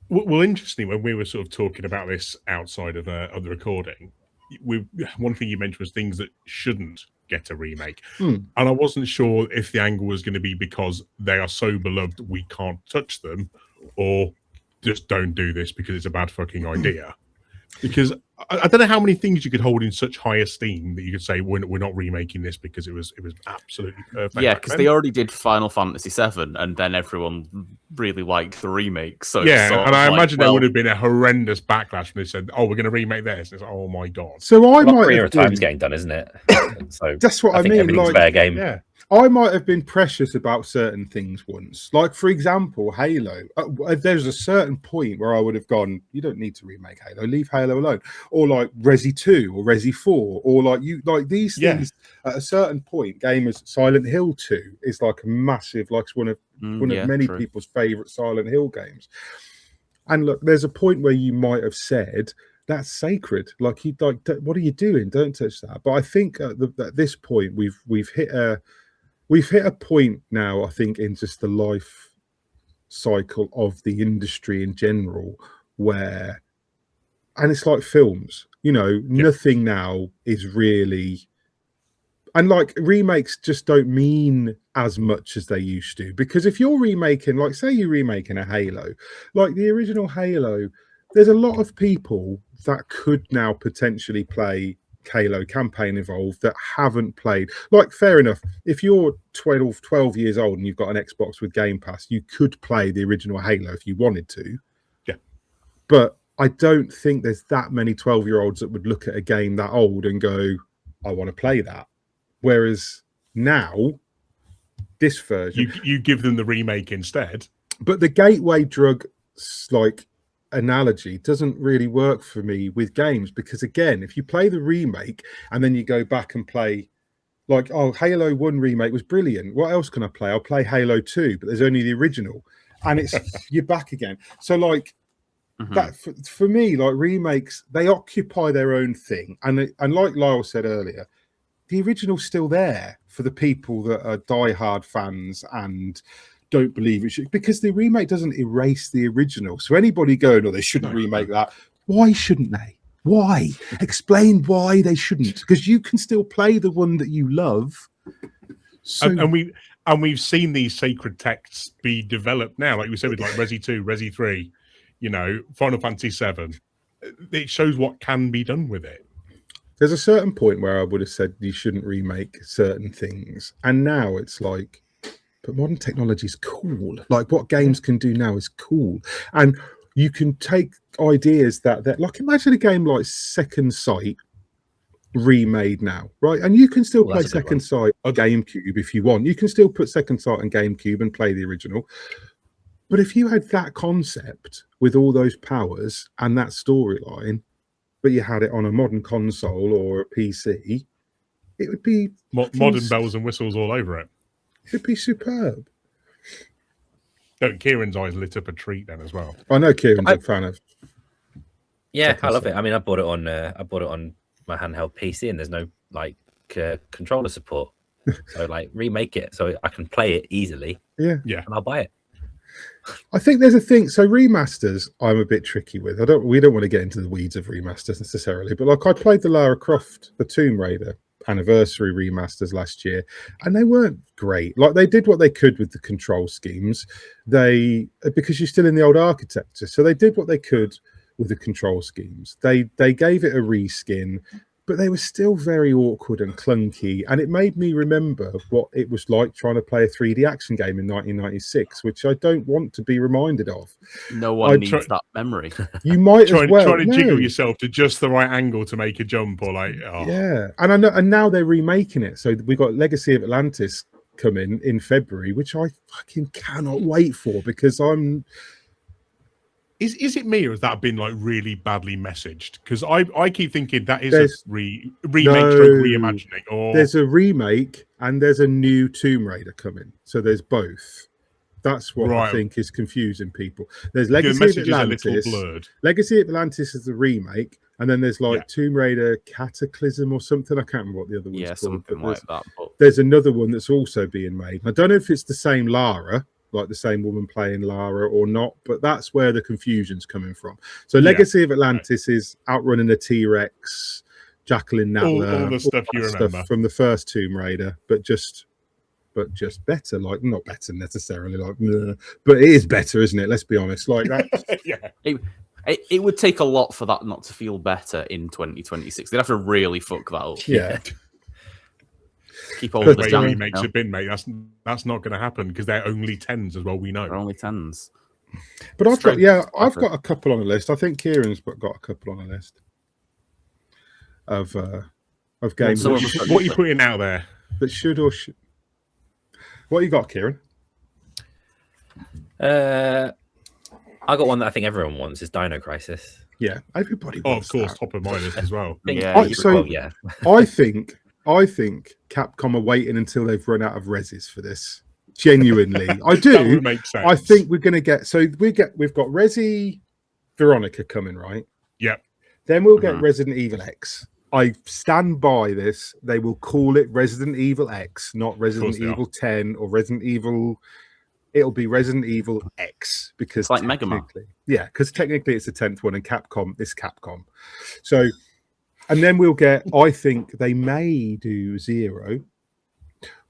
Well, interestingly, when we were sort of talking about this outside of the recording, one thing you mentioned was things that shouldn't get a remake, and I wasn't sure if the angle was going to be because they are so beloved we can't touch them, or just don't do this because it's a bad fucking idea. Because I don't know how many things you could hold in such high esteem that you could say we're not remaking this because it was absolutely perfect. Yeah, because they already did Final Fantasy VII, and then everyone really liked the remake. So yeah, and I imagine there would have been a horrendous backlash when they said, "Oh, we're going to remake this." It's like, oh my god. So I might have time's getting done, isn't it? So that's what I mean. Everything's like, fair game. Yeah. I might have been precious about certain things once. Like, for example, Halo. There's a certain point where I would have gone, you don't need to remake Halo. Leave Halo alone. Or like Resi 2 or Resi 4. Or like these things at a certain point. Gamers, Silent Hill 2 is like a massive, like one of many people's favourite Silent Hill games. And look, there's a point where you might have said, that's sacred. Like, what are you doing? Don't touch that. But I think at this point, we've hit a point now, I think, in just the life cycle of the industry in general, where, and it's like films, nothing now is really, and like remakes just don't mean as much as they used to, because if you're remaking, like say you're remaking a Halo, like the original Halo, there's a lot of people that could now potentially play Halo Campaign Evolved that haven't played. Like, fair enough, if you're 12 years old and you've got an Xbox with Game Pass, you could play the original Halo if you wanted to. Yeah. But I don't think there's that many 12-year-olds that would look at a game that old and go, I want to play that. Whereas now, this version... You give them the remake instead. But the gateway drug, like, analogy doesn't really work for me with games, because, again, if you play the remake and then you go back and play, like, oh, Halo 1 remake was brilliant. What else can I play? I'll play Halo 2, but there's only the original. And it's you're back again. So, like, that for me, like, remakes, they occupy their own thing. And like Lyle said earlier, the original's still there for the people that are diehard fans and don't believe it should, because the remake doesn't erase the original. So anybody going, they shouldn't remake that. Why shouldn't they? Why? Explain why they shouldn't. Because you can still play the one that you love. So, and we've seen these sacred texts be developed now, like we said with like Resi 2, Resi 3, Final Fantasy 7. It shows what can be done with it. There's a certain point where I would have said you shouldn't remake certain things, and now it's like, but modern technology is cool. Like, what games can do now is cool, and you can take ideas that like, imagine a game like Second Sight remade now, right? And you can still play Second Sight on GameCube if you want. You can still put Second Sight on GameCube and play the original. But if you had that concept with all those powers and that storyline, but you had it on a modern console or a PC, it would be modern bells and whistles all over it. It'd be superb. Kieran's eyes lit up a treat then as well. I know Kieran's a fan of. Yeah, I love it. I mean, I bought it on my handheld PC, and there's no like controller support. So like, remake it so I can play it easily. Yeah, and I'll buy it. I think there's a thing. So remasters, I'm a bit tricky with. We don't want to get into the weeds of remasters necessarily, but like, I played the Lara Croft, the Tomb Raider anniversary remasters last year, and they weren't great. Like, they did what they could with the control schemes. Because you're still in the old architecture, so they did what they could with the control schemes. They gave it a reskin, but they were still very awkward and clunky, and it made me remember what it was like trying to play a 3D action game in 1996, which I don't want to be reminded of. No one needs that memory. You might as well try to jiggle yourself to just the right angle to make a jump, or like, yeah. And I know, and now they're remaking it. So we got Legacy of Atlantis coming in February, which I fucking cannot wait for, because I'm. Is it me, or has that been like really badly messaged? Because I keep thinking that is a remake stroke reimagining. Or there's a remake and there's a new Tomb Raider coming. So there's both. That's what I think is confusing people. There's Legacy of Atlantis. Legacy of Atlantis is the remake, and then there's like Tomb Raider Cataclysm or something. I can't remember what the other one's called. Something like that. But there's another one that's also being made. I don't know if it's the same Lara, like the same woman playing Lara, or not, but that's where the confusion's coming from. So Legacy of Atlantis is outrunning a T-Rex, Jacqueline Natler, all the stuff you remember stuff from the first Tomb Raider, but just better. Like, not better necessarily, like, but it is better, isn't it? Let's be honest. Like that. It would take a lot for that not to feel better in 2026. They'd have to really fuck that up. Yeah. Keep all the remakes have been, mate. That's not going to happen, because they're only 10s as well. We know they're only 10s. But I've got a couple on the list. I think Kieran's got a couple on the list of games. What are you putting out there that should or should? What you got, Kieran? I got one that I think everyone wants. Is Dino Crisis. Yeah, everybody wants. Of course, that. Top of my list as well. I think Capcom are waiting until they've run out of reses for this. Genuinely, I do. That would make sense. I think we're going to get. So we've got Resi Veronica coming, right? Yep. Then we'll get Resident Evil X. I stand by this. They will call it Resident Evil X, not Resident Evil 10 or Resident Evil it'll be Resident Evil X, because It's like Mega Man. because technically it's the 10th one, and Capcom is Capcom. So, and then we'll get, I think they may do 0,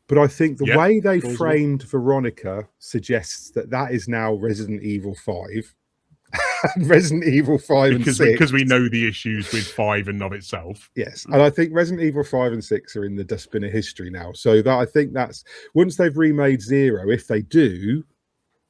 but I think the way they framed Veronica suggests that is now Resident Evil 5. And Resident Evil 5 and 6. Because we know the issues with 5 and of itself. Yes, and I think Resident Evil 5 and 6 are in the dustbin of history now. So that I think that's, once they've remade 0, if they do,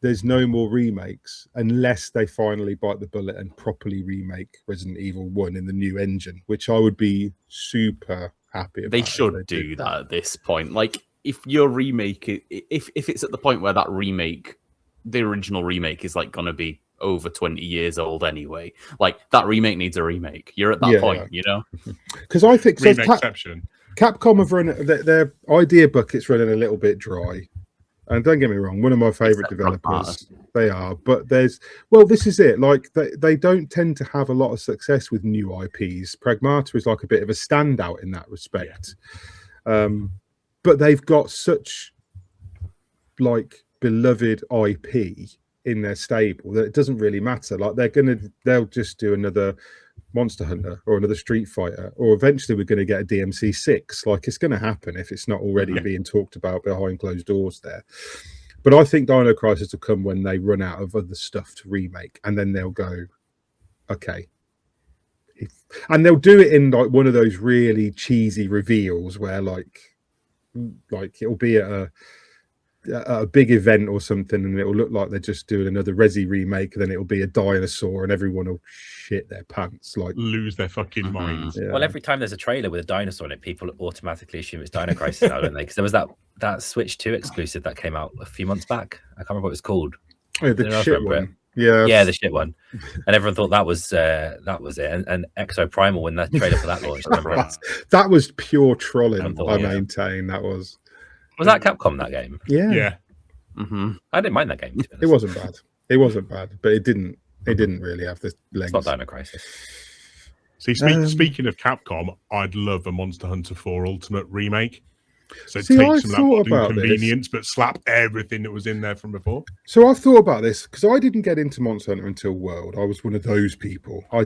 there's no more remakes unless they finally bite the bullet and properly remake Resident Evil 1 in the new engine, which I would be super happy about. They should do that at this point. Like, if your remake, if it's at the point where that remake, the original remake is like going to be over 20 years old anyway, like that remake needs a remake. You're at that point, you know? Because I think Exception. Capcom have run their idea bucket's running a little bit dry. And don't get me wrong, one of my favorite developers, they are. But this is it. Like, they don't tend to have a lot of success with new IPs. Pragmata is like a bit of a standout in that respect. But they've got such like beloved IP in their stable that it doesn't really matter. Like, they'll just do another Monster Hunter or another Street Fighter, or eventually we're going to get a DMC 6. Like, it's going to happen if it's not already being talked about behind closed doors there. But I think Dino Crisis will come when they run out of other stuff to remake, and then they'll go, okay. And they'll do it in like one of those really cheesy reveals where like it'll be at a big event or something, and it'll look like they're just doing another Resi remake, and then it'll be a dinosaur and everyone will shit their pants, like lose their fucking minds. Well, every time there's a trailer with a dinosaur in it, people automatically assume it's Dino Crisis now, don't they? Because there was that Switch 2 exclusive that came out a few months back. I can't remember what it was called. Oh, the shit one. Yeah, the shit one. And everyone thought that was it. And Exo Primal, when that trailer for that launched, that was pure trolling. I maintain that was. Was that Capcom, that game? Yeah. I didn't mind that game. It wasn't bad, but it didn't really have the legs. It's not Dino Crisis. See, speaking of Capcom, I'd love a Monster Hunter 4 Ultimate remake. So take some of that inconvenience, but slap everything that was in there from before. So I've thought about this because I didn't get into Monster Hunter until World. I was one of those people. I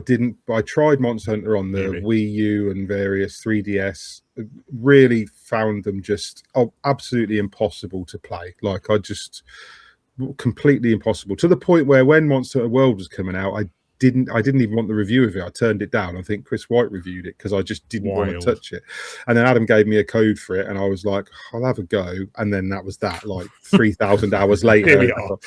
tried Monster Hunter on the Wii U and various 3DS. Really found them just absolutely impossible to play. Like, completely impossible, to the point where when Monster Hunter World was coming out, I didn't even want the review of it. I turned it down. I think Chris White reviewed it because I just didn't want to touch it. And then Adam gave me a code for it, and I was like, I'll have a go. And then that was that. Like 3,000 hours later. Here we are.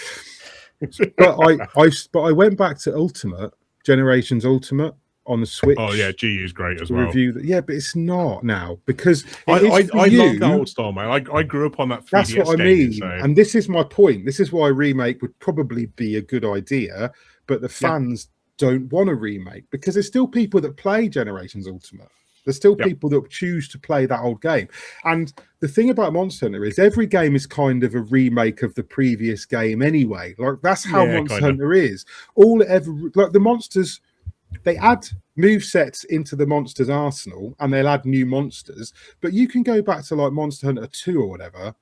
But I went back to Ultimate, Generations Ultimate on the Switch. Oh yeah, GU is great as well. Review that. Yeah, but it's not now because I love that old style, man. I grew up on that 3DS. That's what I mean. And this is my point. This is why a remake would probably be a good idea, but the fans don't want a remake because there's still people that play Generations Ultimate. There's still people that choose to play that old game. And the thing about Monster Hunter is every game is kind of a remake of the previous game anyway. Like, that's how Monster Hunter is. All it ever, like, the monsters, they add movesets into the monsters' arsenal and they'll add new monsters. But you can go back to like Monster Hunter 2 or whatever,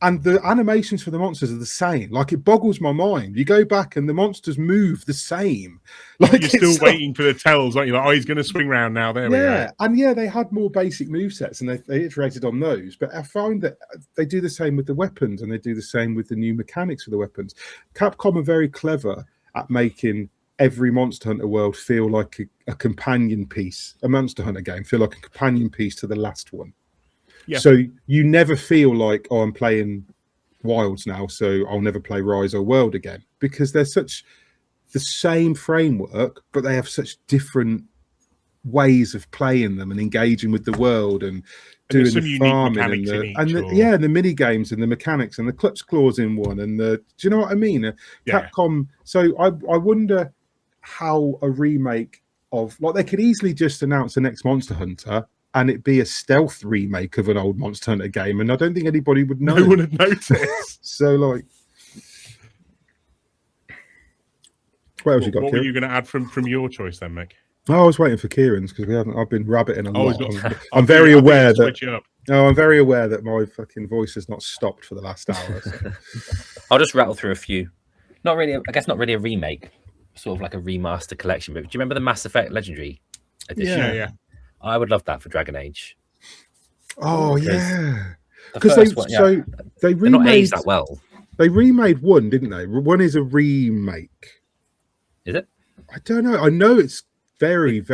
and the animations for the monsters are the same. Like, it boggles my mind. You go back and the monsters move the same. Like, you're still waiting for the tells, aren't you? Like, oh, he's going to swing round now. There we go. And they had more basic movesets and they iterated on those. But I find that they do the same with the weapons and they do the same with the new mechanics for the weapons. Capcom are very clever at making every Monster Hunter world feel like a companion piece, a Monster Hunter game feel like a companion piece to the last one. Yeah. So you never feel like, oh, I'm playing Wilds now, so I'll never play Rise or World again, because they're such the same framework, but they have such different ways of playing them and engaging with the world and doing the farming and the mini games and the mechanics and the clutch claws in one and do you know what I mean? Capcom. So I wonder how a remake of, like, they could easily just announce the next Monster Hunter and it be a stealth remake of an old Monster Hunter game, and I don't think anybody would know. No one would notice. So, like, what else you got? What were you going to add from your choice then, Mick? Oh, I was waiting for Kieran's because I've been rabbiting a lot. I'm very aware that No, I'm very aware that my fucking voice has not stopped for the last hour. So. I'll just rattle through a few. Not really. I guess not really a remake, sort of like a remaster collection. But do you remember the Mass Effect Legendary Edition? Yeah. I would love that for Dragon Age. Oh yeah, Because they they're remade not aged that well. They remade one, didn't they? One is a remake. Is it? I don't know. I know it's very.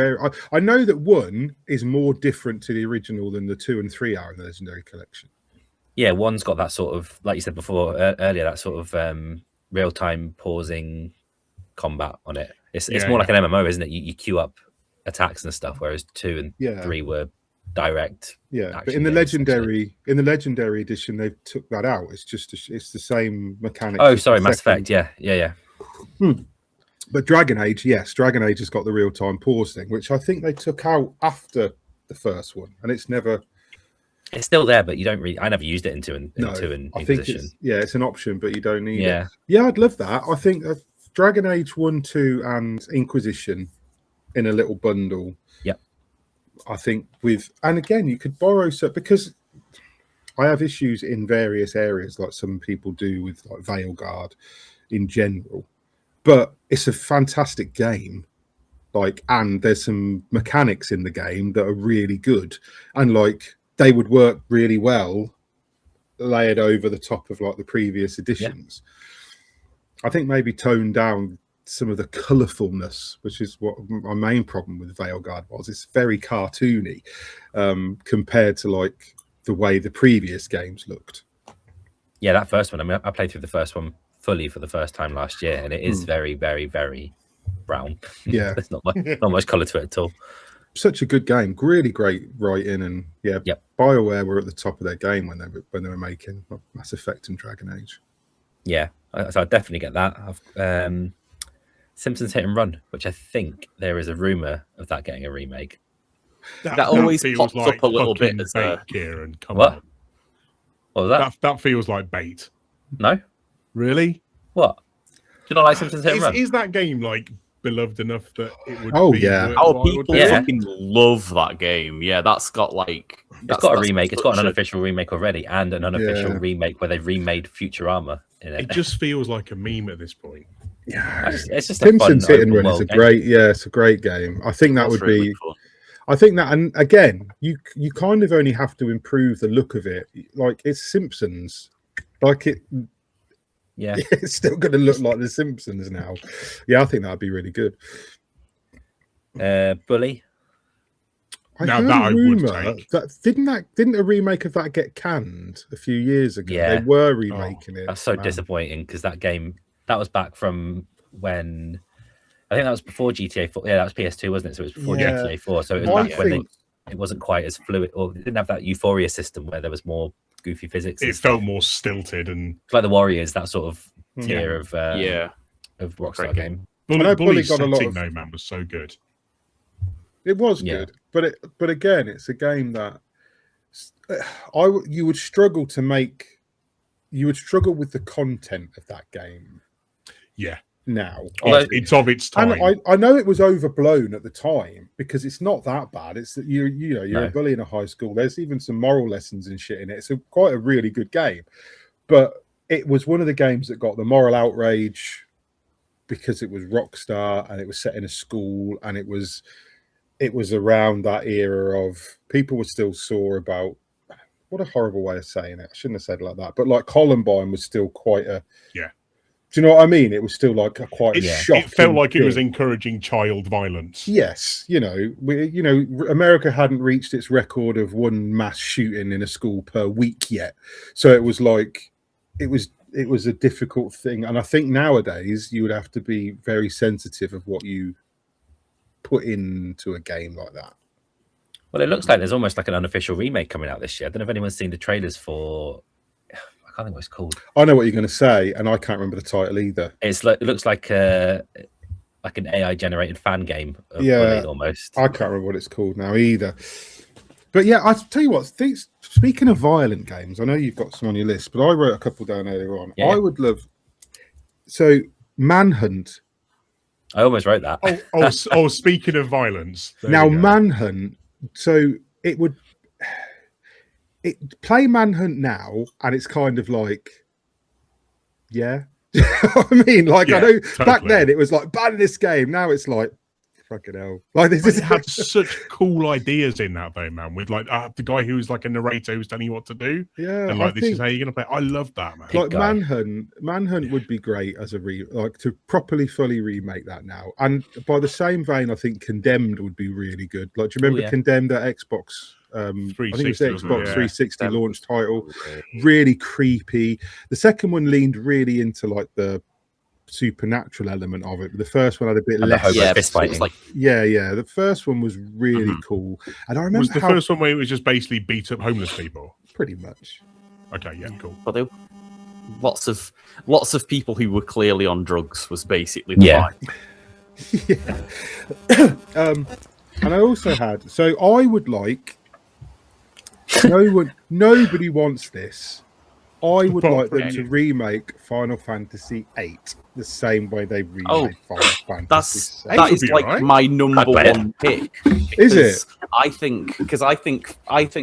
I know that one is more different to the original than the 2 and 3 are in the Legendary Collection. Yeah, one's got that sort of, like you said before earlier, that sort of real-time pausing combat on it. It's more like an MMO, isn't it? You queue up attacks and stuff, whereas 2 and 3 were direct. Yeah, but in the legendary edition, they took that out. It's just it's the same mechanics. Oh, sorry, Mass Effect. Yeah. But Dragon Age, yes, Dragon Age has got the real-time pause thing, which I think they took out after the first one, and it's never. It's still there, but you don't really. I never used it in 2 and No, 2 and I think Inquisition. it's an option, but you don't need Yeah. it. Yeah, I'd love that. I think Dragon Age 1, 2, and Inquisition in a little bundle. Yep. I think and again, you could borrow because I have issues in various areas, like some people do with like Veilguard in general. But it's a fantastic game. And there's some mechanics in the game that are really good, and they would work really well layered over the top of the previous editions. Yeah. I think maybe tone down some of the colourfulness, which is what my main problem with Veilguard was. It's very cartoony compared to the way the previous games looked. Yeah, that first one. I mean, I played through the first one fully for the first time last year, and it is very, very, very brown. Yeah, there's not much colour to it at all. Such a good game, really great writing, and BioWare were at the top of their game when they were making Mass Effect and Dragon Age. Yeah, so I definitely get that. Simpsons Hit and Run, which I think there is a rumor of that getting a remake. That always pops up a little bit as bait, Kieran. Come on. What was that? That feels like bait. No. Really? What? Do you not like Simpsons Hit and Run? Is that game beloved enough that it would be people fucking love that game. Yeah, that's got it's got a remake. It's got an unofficial remake already, and an unofficial remake where they've remade Futurama in it. It just feels like a meme at this point. Yeah, it's just Simpsons Hit and Run is it's a great game. I think that would be fun. I think that, and again, you kind of only have to improve the look of it. It's Simpsons, Yeah, it's still going to look like The Simpsons now. Yeah, I think that'd be really good. Bully. I heard a rumor that didn't a remake of that get canned a few years ago? Yeah. They were remaking it. That's so disappointing because that game was back from when. I think that was before GTA 4. Yeah, that was PS2, wasn't it? So it was before GTA 4. So it was back when it wasn't quite as fluid, or it didn't have that Euphoria system where there was more goofy physics. It felt more stilted and like the Warriors, that sort of tier of Rockstar game. Bully's setting, though, man, was so good. It was good, but again, it's a game that you would struggle to make. You would struggle with the content of that game. Yeah. Now it's of its time. And I know it was overblown at the time because it's not that bad. It's that you're a bully in a high school. There's even some moral lessons and shit in it. It's quite a really good game, but it was one of the games that got the moral outrage because it was Rockstar and it was set in a school, and it was around that era of people were still sore about. What a horrible way of saying it. I shouldn't have said it like that, but Columbine was still quite a Do you know what I mean? It was still quite a shock. It felt like it was encouraging child violence. Yes, America hadn't reached its record of one mass shooting in a school per week yet, so it was it was a difficult thing. And I think nowadays you would have to be very sensitive of what you put into a game like that. Well, it looks like there's almost an unofficial remake coming out this year. I don't know if anyone's seen the trailers for. I can't think what it's called. I know what you're going to say, and I can't remember the title either. It looks like an AI generated fan game. Of Bully, almost. I can't remember what it's called now either. But yeah, I tell you what. Speaking of violent games, I know you've got some on your list, but I wrote a couple down earlier on. Yeah. I would love. So Manhunt. I almost wrote that. Speaking of violence. Now Manhunt. So it would. play Manhunt now, and it's kind of like, yeah. I mean, like, I know totally. Back then it was like, ban this game. Now it's like, fucking hell. Like, this It had such cool ideas in that, though, man. With like the guy who was like a narrator who's telling you what to do. Yeah, and like, this is how you're gonna play. I love that, man. Like Manhunt would be great as a to properly fully remake that now. And by the same vein, I think Condemned would be really good. Like, do you remember Condemned at Xbox? I think it was the Xbox 360 launch title. Really creepy. The second one leaned really into like the supernatural element of it. The first one had a bit less. Fist fighting. The first one was really cool. And I remember was the first one where it was just basically beat up homeless people. Pretty much. Okay, yeah, cool. But there lots of people who were clearly on drugs was basically the vibe. And I also had, so I would like, nobody wants this. I would like them to remake Final Fantasy VIII the same way they remade Final Fantasy VII. That is like my number one pick. Is it? I think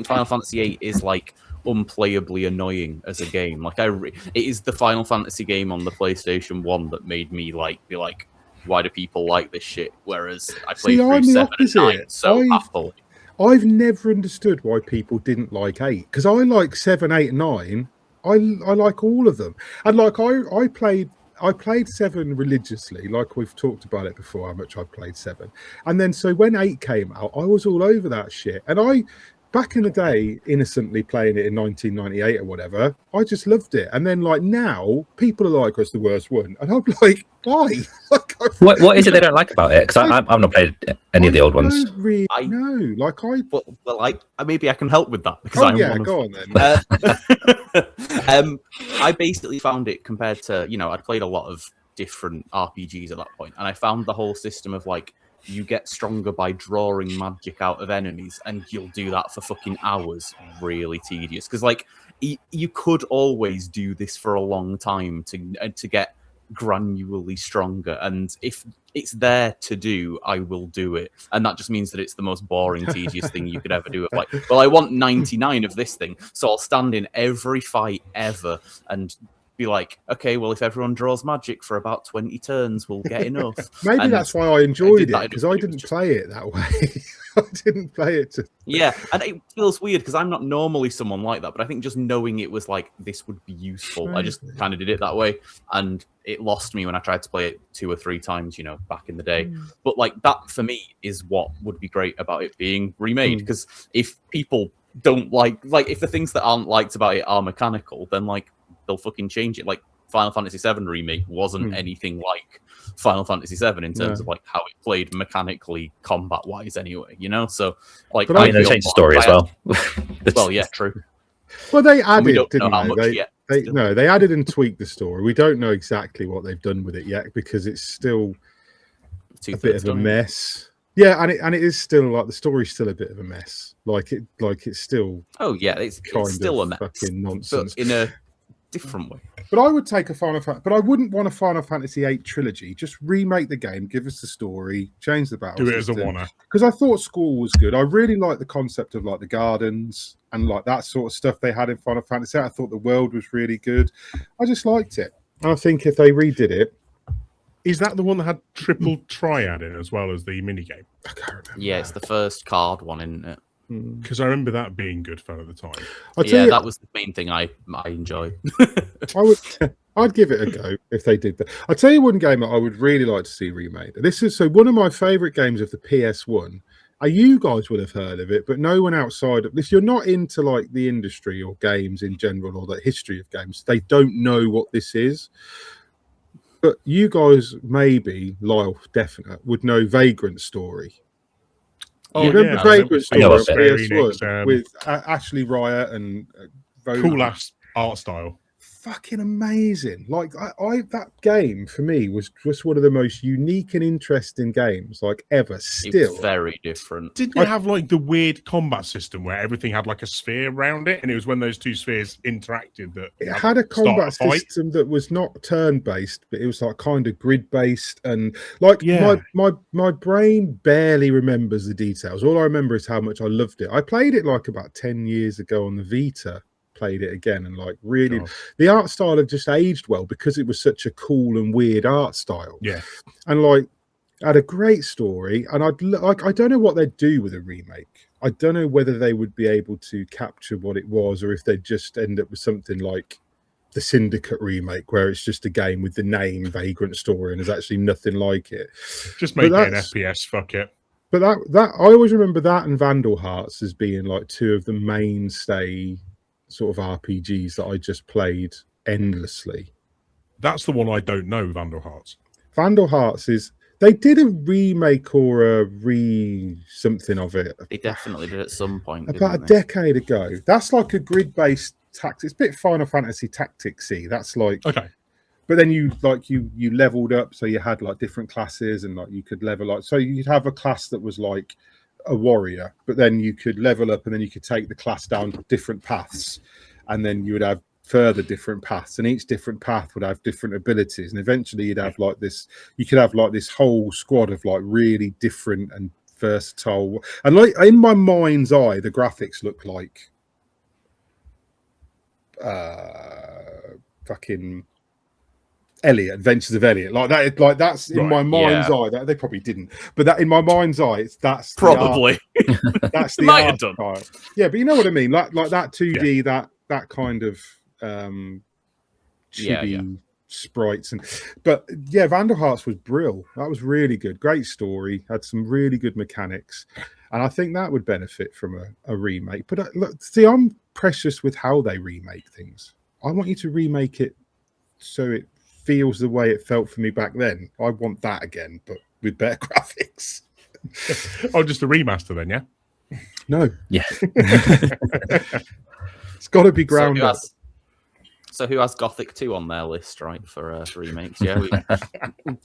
Final Fantasy VIII is like unplayably annoying as a game. Like it is the Final Fantasy game on the PlayStation 1 that made me be like, why do people like this shit? Whereas I played through 7 and 9 so happily. I've never understood why people didn't like 8, because I like 7, 8, 9. I like all of them, and like I played 7 religiously, like we've talked about it before, how much I played 7, and then so when 8 came out, I was all over that shit, and I. Back in the day, innocently playing it in 1998 or whatever, I just loved it. And then, like, now, people are like, it's the worst one. And I'm like, why? What is it they don't like about it? Because I've not played any of the old ones. I don't really know. Like, maybe I can help with that. Because go on then. I basically found it compared to, I'd played a lot of different RPGs at that point, and I found the whole system of, like, you get stronger by drawing magic out of enemies, and you'll do that for fucking hours. Really tedious, because like you could always do this for a long time to get granularly stronger, and if it's there to do, I will do it, and that just means that it's the most boring, tedious thing you could ever do. Of like, well, I want 99 of this thing, so I'll stand in every fight ever and be like, okay, well, if everyone draws magic for about 20 turns, we'll get enough. Maybe and that's why I enjoyed it, because I didn't play it that way. I didn't play it. Yeah, and it feels weird because I'm not normally someone like that, but I think just knowing it was like, this would be useful, I just kind of did it that way, and it lost me when I tried to play it 2 or 3 times, back in the day. But like that, for me, is what would be great about it being remade, because if people don't like if the things that aren't liked about it are mechanical, then like they'll fucking change it. Like Final Fantasy VII Remake wasn't anything like Final Fantasy VII in terms of like how it played mechanically, combat wise, anyway. So like, but they changed the story as well. Well, yeah, true. Well, they added, we don't didn't know how much they? yet. They added and tweaked the story. We don't know exactly what they've done with it yet, because it's still a bit of a mess. Yeah, and it is still like the story's still a bit of a mess. Like it's still. Oh yeah, it's still a mess. Fucking nonsense. But in a different way. But I would take but I wouldn't want a Final Fantasy VIII trilogy. Just remake the game, give us the story, change the battle. Do it as a one-er. Because I thought School was good. I really liked the concept of like the gardens and like that sort of stuff they had in Final Fantasy. I thought the world was really good. I just liked it. And I think if they redid it. Is that the one that had triple triad in as well as the minigame? I can't remember. Yeah, it's the first card one, isn't it? Because I remember that being good fun at the time. That was the main thing I enjoy. I'd give it a go if they did that. I'll tell you one game that I would really like to see remade. This is one of my favorite games of the PS1. You guys would have heard of it, but no one outside of, if you're not into like the industry or games in general or the history of games, they don't know what this is. But you guys, maybe Lyle, definitely would know Vagrant Story. You remember Vagrant Story on PS1 with Ashley Riot and cool ass art style. fucking amazing. Like I that game for me was just one of the most unique and interesting games like ever. Still, it was very different. Didn't it have like the weird combat system where everything had like a sphere around it, and it was when those two spheres interacted that it had a combat system that was not turn-based, but it was like kind of grid-based, and like my brain barely remembers the details. All I remember is how much I loved it. I played it like about 10 years ago on the Vita. Played it again, and like really the art style had just aged well because it was such a cool and weird art style, and like had a great story. And I don't know what they'd do with a remake. I don't know whether they would be able to capture what it was, or if they'd just end up with something like the Syndicate remake, where it's just a game with the name Vagrant Story and there's actually nothing like it. Just make it an FPS, fuck it. But that I always remember that and Vandal Hearts as being like two of the mainstay sort of RPGs that I just played endlessly. That's the one I don't know, Vandal Hearts. Vandal Hearts is, they did a remake or a something of it. They definitely did at some point. About a decade ago. That's like a grid-based tactics. It's a bit Final Fantasy Tactics-y. That's like... Okay. But then you leveled up, so you had like different classes, and like you could level up. So you'd have a class that was like a warrior, but then you could level up and then you could take the class down different paths, and then you would have further different paths, and each different path would have different abilities, and eventually you'd have like this, you could have like this whole squad of like really different and versatile, and like in my mind's eye the graphics look like fucking Elliot, Adventures of Elliot, like that. Like that's in my mind's eye. That they probably didn't, but that in my mind's eye, that's probably that's the might art have done. style. Yeah, but you know what I mean. Like that 2D, that kind of chibi sprites, but Vandal Hearts was brilliant. That was really good. Great story. Had some really good mechanics, and I think that would benefit from a remake. But look, see, I'm precious with how they remake things. I want you to remake it so it feels the way it felt for me back then. I want that again, but with better graphics. Oh, just a remaster then, yeah? No. Yeah. It's got to be ground up. So who has Gothic 2 on their list, right, for remakes? Yeah, we're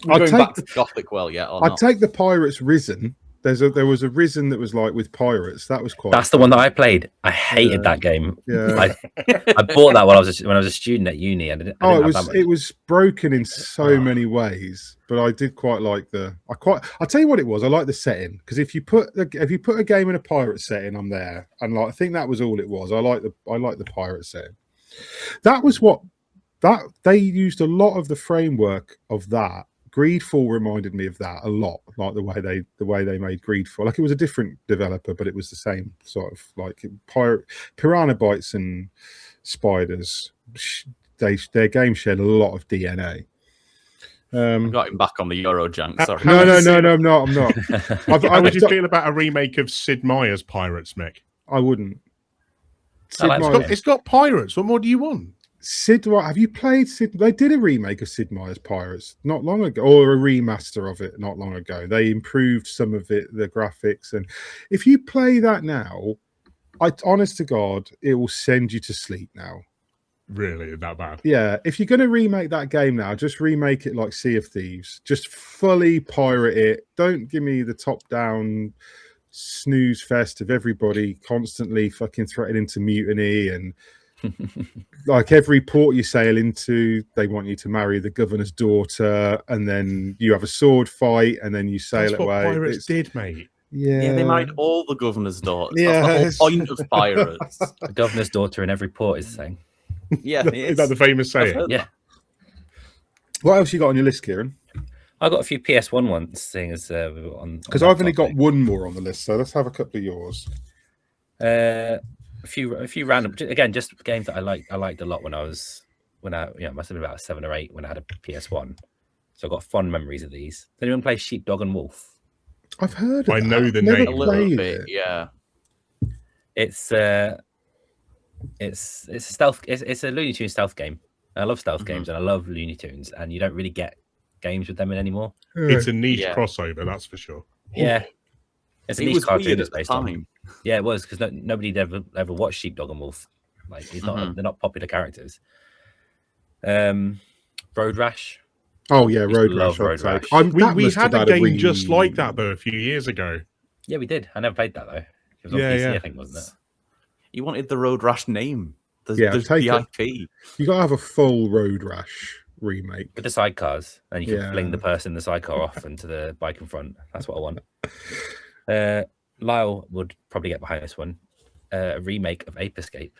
I'll going back to Gothic well yet, or I'd not? take the Pirates Risen. There was a Risen that was like with pirates. That was quite. That's the one that I played. I hated that game. Yeah. I bought that when I was a student at uni, and it was broken in so many ways. But I did quite like I'll tell you what it was. I like the setting, because if you put a game in a pirate setting, I'm there. And like I think that was all it was. I like the pirate setting. That was what they used a lot of the framework of that. Greedfall reminded me of that a lot, like the way they made Greedfall. Like it was a different developer, but it was the same sort of like piranha bytes and spiders. Their game shared a lot of DNA. Got him back on the Eurojunk. Sorry. No, I'm not. How would you feel about a remake of Sid Meier's Pirates, Mick? I wouldn't. It's got pirates. What more do you want? Have you played Sid? They did a remake of Sid Meier's Pirates not long ago, or a remaster of it not long ago. They improved some of it, the graphics, and if you play that now, honest to God, it will send you to sleep now. Really, that bad? Yeah. If you're going to remake that game now, just remake it like Sea of Thieves. Just fully pirate it. Don't give me the top-down snooze fest of everybody constantly fucking threatening to mutiny and. Like every port you sail into, they want you to marry the governor's daughter, and then you have a sword fight, and then you sail away. That's what pirates did, mate. Yeah, they married all the governor's daughters. Yeah, that's the whole point of pirates. The governor's daughter in every port is the same. Yeah, is that the famous saying? Yeah. What else you got on your list, Kieran? I got a few PS1 ones, seeing as because I've only got one more on the list, so let's have a couple of yours. A few random, again, just games that I liked a lot when I must have been about 7 or 8 when I had a PS1. So I've got fond memories of these. Did anyone play Sheepdog and Wolf? I've heard of I that. know the Never name. A little played bit, it. yeah. It's a stealth. It's a Looney Tunes stealth game. I love stealth games, and I love Looney Tunes, and you don't really get games with them anymore. It's a niche crossover, that's for sure. Yeah, it's a It niche was cartoon weird that's at the based on. time. Yeah, it was, because nobody'd ever watched Sheepdog and Wolf. Like they're not popular characters. Road Rash. Oh yeah, Road love Rash. Road Rash. We had a game just like that though a few years ago. Yeah, we did. I never played that though. It was on PC, I think, wasn't it? You wanted the Road Rash name. The IP. You got to have a full Road Rash remake with the sidecars, and you can fling the person in the sidecar off into the bike in front. That's what I want. Lyle would probably get behind this one. A remake of Ape Escape.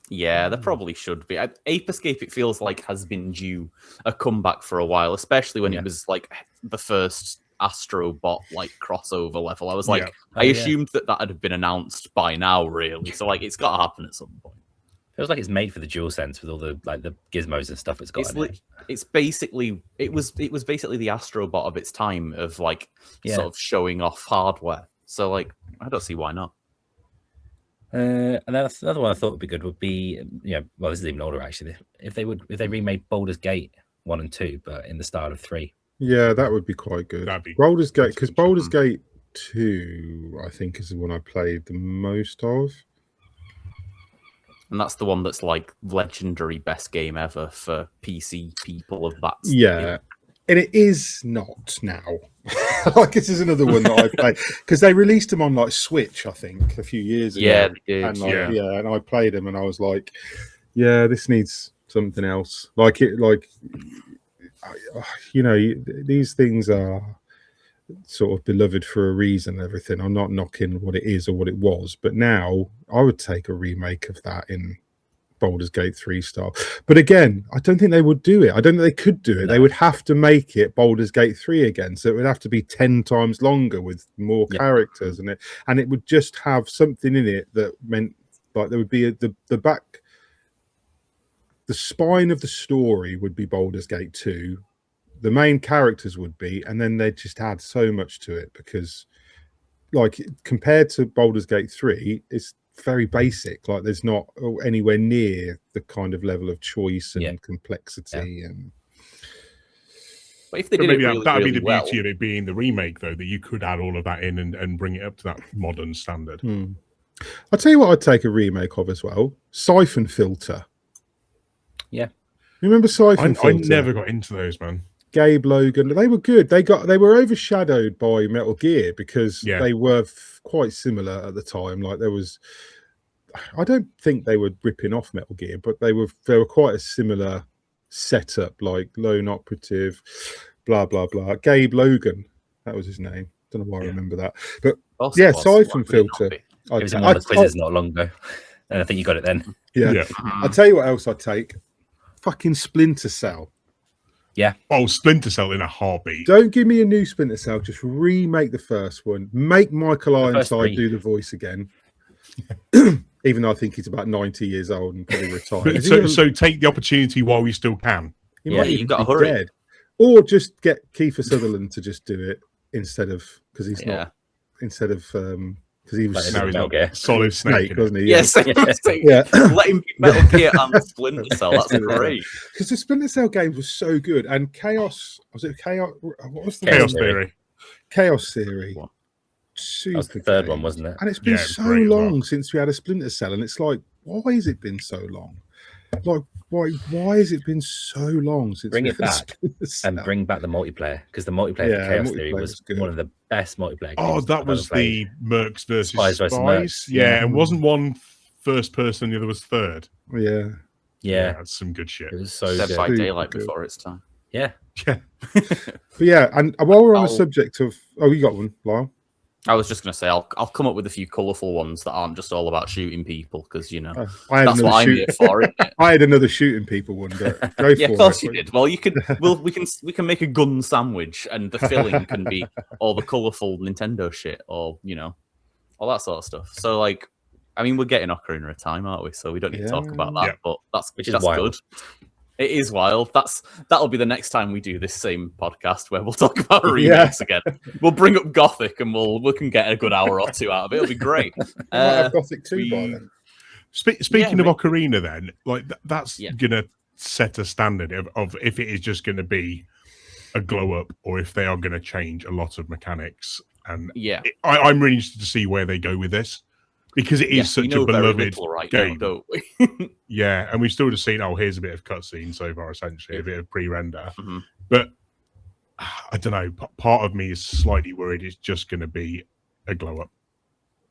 Yeah, there probably should be. Ape Escape, it feels like, has been due a comeback for a while, especially when it was like the first Astrobot like crossover level. I was like, I assumed that had been announced by now, really. So like, it's got to happen at some point. Feels like it's made for the DualSense with all the like the gizmos and stuff it's got. It's basically it was basically the Astrobot of its time of like sort of showing off hardware. So like, I don't see why not. And then another one I thought would be good would be, well, this is even older actually. If they remade Baldur's Gate 1 and 2, but in the style of 3. Yeah, that would be quite good. Baldur's Gate, because Baldur's Gate 2, I think, is the one I played the most of. And that's the one that's like legendary best game ever for PC people of that. Yeah, and it is not now. Like, this is another one that I played because they released them on like Switch, I think, a few years ago. Yeah, they did. And and I played them, and I was like, yeah, this needs something else. Like these things are sort of beloved for a reason. Everything. I'm not knocking what it is or what it was, but now I would take a remake of that in Baldur's Gate 3 style. But again, I don't think they would do it. I don't think they could do it. No. They would have to make it Baldur's Gate 3 again. So it would have to be 10 times longer with more characters and it would just have something in it that meant like there would be the spine of the story would be Baldur's Gate 2. The main characters would be, and then they'd just add so much to it because like compared to Baldur's Gate 3, it's very basic. Like there's not anywhere near the kind of level of choice and complexity and but if they did maybe that'd be the beauty of it being the remake though, that you could add all of that in and bring it up to that modern standard. I'll tell you what I'd take a remake of as well. Siphon Filter. Yeah. You remember Siphon Filter? I never got into those, man. Gabe Logan, they were good. They were overshadowed by Metal Gear because they were quite similar at the time. Like I don't think they were ripping off Metal Gear, but they were quite a similar setup, like lone operative, blah blah blah. Gabe Logan, that was his name. Don't know why I remember that, but Siphon Filter. It was in one of the quizzes not long ago, and I think you got it then. Yeah. I'll tell you what else I'd take. Fucking Splinter Cell. Yeah. Oh, Splinter Cell in a heartbeat. Don't give me a new Splinter Cell. Just remake the first one. Make Michael Ironside do the voice again. Even though I think he's about 90 years old and probably retired. So take the opportunity while we still can. You've got to hurry. Dead. Or just get Kiefer Sutherland to just do it instead of because he's not. Instead of because he was Solid Snake, wasn't he? Yes. Let him be Metal Gear and Splinter Cell. That's great. Because the Splinter Cell games were so good, and Chaos was it Chaos? What was the Chaos Theory? Chaos Theory. What? Super that was the third one, wasn't it? And it's been so long since we had a Splinter Cell, and it's like, why has it been so long? Like, why has it been so long since bring it back and bring back the multiplayer because the multiplayer for Chaos Theory was one of the best multiplayer games. Oh, that was the Mercs versus Spies. Yeah, and wasn't one first person, the other was third. Yeah, that's some good shit. It was so Dead by Daylight before its time. Yeah. But and while we're on the subject of, you got one, Lyle. I was just going to say, I'll come up with a few colourful ones that aren't just all about shooting people, because, that's what I'm here for, isn't it? I had another shooting people one, but go for it. Of course you did. Well, we can make a gun sandwich, and the filling can be all the colourful Nintendo shit, or, all that sort of stuff. So, like, I mean, we're getting Ocarina of Time, aren't we? So we don't need to talk about that, but that's good. It is wild. That'll be the next time we do this same podcast where we'll talk about remakes again. We'll bring up Gothic and we can get a good hour or two out of it. It'll be great. Might have Gothic 2 by then. Speaking of Ocarina, then, like that's gonna set a standard of if it is just going to be a glow up or if they are going to change a lot of mechanics. And I'm really interested to see where they go with this. because it is such a beloved game, now, don't we? Yeah, and we've still just seen, here's a bit of cutscene so far, essentially, a bit of pre-render. But I don't know, part of me is slightly worried it's just going to be a glow-up.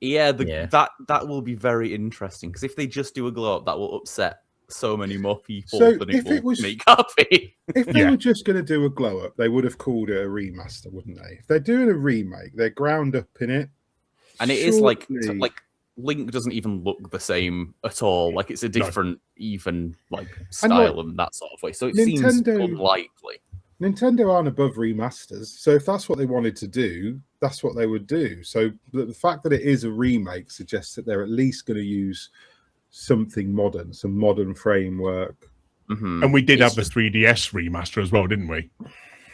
Yeah, that will be very interesting, because if they just do a glow-up, that will upset so many more people than it will make happy. If they were just going to do a glow-up, they would have called it a remaster, wouldn't they? If they're doing a remake, they're ground up in it. And it is like Link doesn't even look the same at all. Like, it's a different style and that sort of way. So it seems unlikely. Nintendo aren't above remasters, so if that's what they wanted to do, that's what they would do. So the fact that it is a remake suggests that they're at least going to use something modern, some modern framework. And we did have the 3DS remaster as well, didn't we?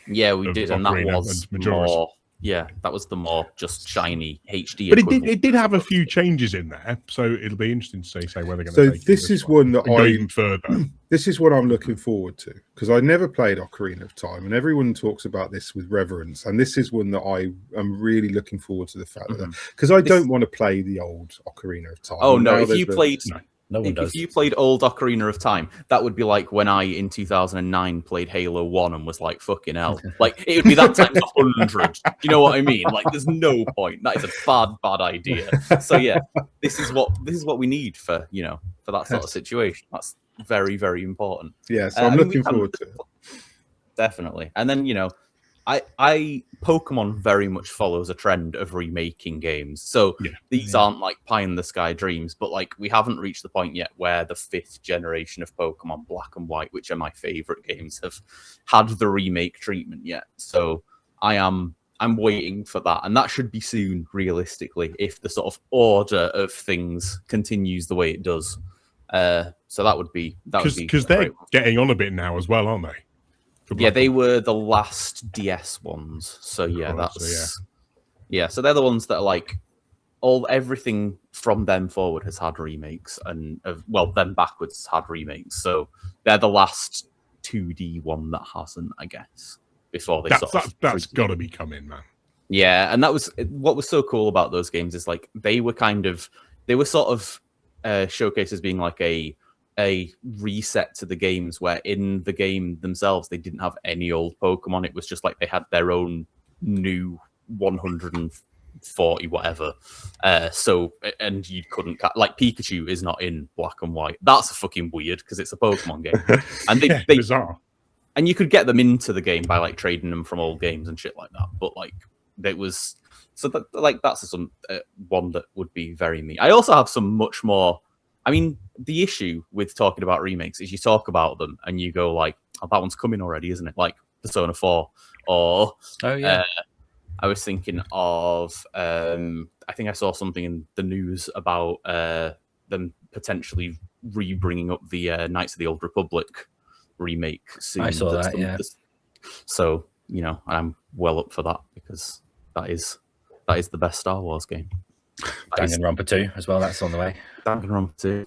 Yeah, we did, and that was more... Yeah, that was the more just shiny HD. But it did have a few changes in there, so it'll be interesting to say where they're going to take it. So this is one that go even further. This is what I'm looking forward to, because I never played Ocarina of Time, and everyone talks about this with reverence. And this is one that I am really looking forward to the fact that, because I don't want to play the old Ocarina of Time. Oh no! If you played. No one does. If you played old Ocarina of Time, that would be like when I, in 2009, played Halo 1 and was like, fucking hell. Like, it would be that times 100. Do you know what I mean? Like, there's no point. That is a bad idea. So, yeah, this is what we need for that sort of situation. That's very, very important. Yeah, so I'm looking forward to it. Definitely. And then, I Pokemon very much follows a trend of remaking games. So these aren't like pie in the sky dreams, but like we haven't reached the point yet where the 5th generation of Pokemon Black and White, which are my favorite games, have had the remake treatment yet. So I'm waiting for that, and that should be soon, realistically, if the sort of order of things continues the way it does. So that would be because they're getting on a bit now as well, aren't they? Yeah, they were the last DS ones. So yeah, so they're the ones that are like everything from them forward has had remakes, and them backwards has had remakes. So they're the last 2D one that hasn't, I guess. Before they that's got to be coming, man. Yeah, and that was what was so cool about those games is like they were sort of showcased as being like a reset to the games, where in the game themselves they didn't have any old Pokemon. It was just like they had their own new 140 whatever. And you couldn't like Pikachu is not in Black and White. That's fucking weird because it's a Pokemon game, and they bizarre. And you could get them into the game by like trading them from old games and shit like that. But like it was that's some one that would be very me. I also have some much more. I mean, the issue with talking about remakes is you talk about them and you go like, "Oh, that one's coming already, isn't it?" Like Persona 4, or I was thinking of. I think I saw something in the news about them potentially re-bringing up the Knights of the Old Republic remake soon. I saw that, yeah. So I'm well up for that because that is the best Star Wars game. Danganronpa 2 as well. That's on the way. Danganronpa 2.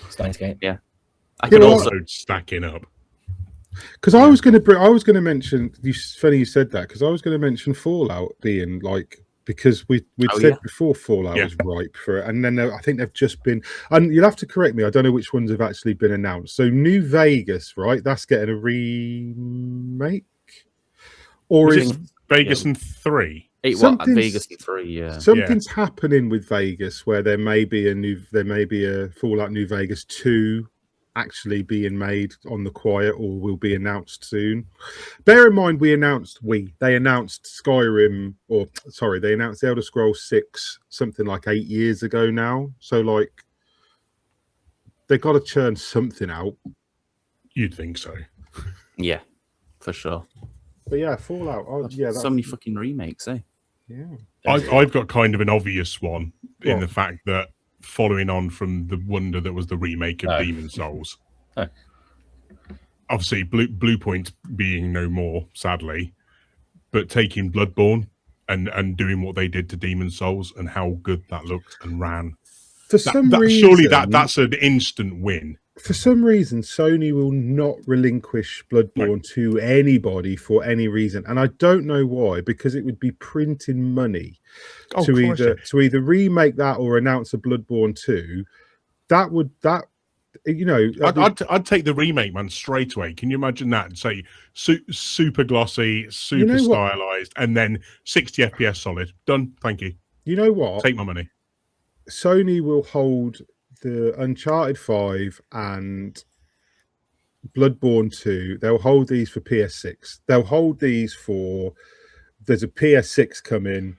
Steins Gate. Yeah. I could also stacking up. Because I was going to mention. Funny you said that, because I was going to mention Fallout being like, because we'd said before Fallout was ripe for it, and then I think they've just been. And you'll have to correct me. I don't know which ones have actually been announced. So New Vegas, right? That's getting a remake, or is it Vegas and 3? Vegas 3, yeah. Something's happening with Vegas where there may be a Fallout New Vegas 2 actually being made on the quiet, or will be announced soon. Bear in mind, they announced Skyrim, they announced Elder Scrolls 6 something like 8 years ago now. So like they got to churn something out. You'd think so. Yeah, for sure. But yeah, Fallout. So many fucking remakes, eh? Yeah. I've got kind of an obvious one in the fact that following on from the wonder that was the remake of Demon Souls. Obviously, Bluepoint being no more, sadly, but taking Bloodborne and doing what they did to Demon Souls and how good that looked and ran. For some reason, surely that's an instant win for some reason, Sony will not relinquish Bloodborne to anybody for any reason, and I don't know why. Because it would be printing money to either remake that or announce a Bloodborne 2. I'd take the remake, man, straight away. Can you imagine that? And say super glossy, super stylized, and then 60 FPS solid. Done. Thank you. You know what? Take my money. Sony will hold the Uncharted 5 and Bloodborne 2. They'll hold these for PS6. They'll hold these for. There's a PS6 coming.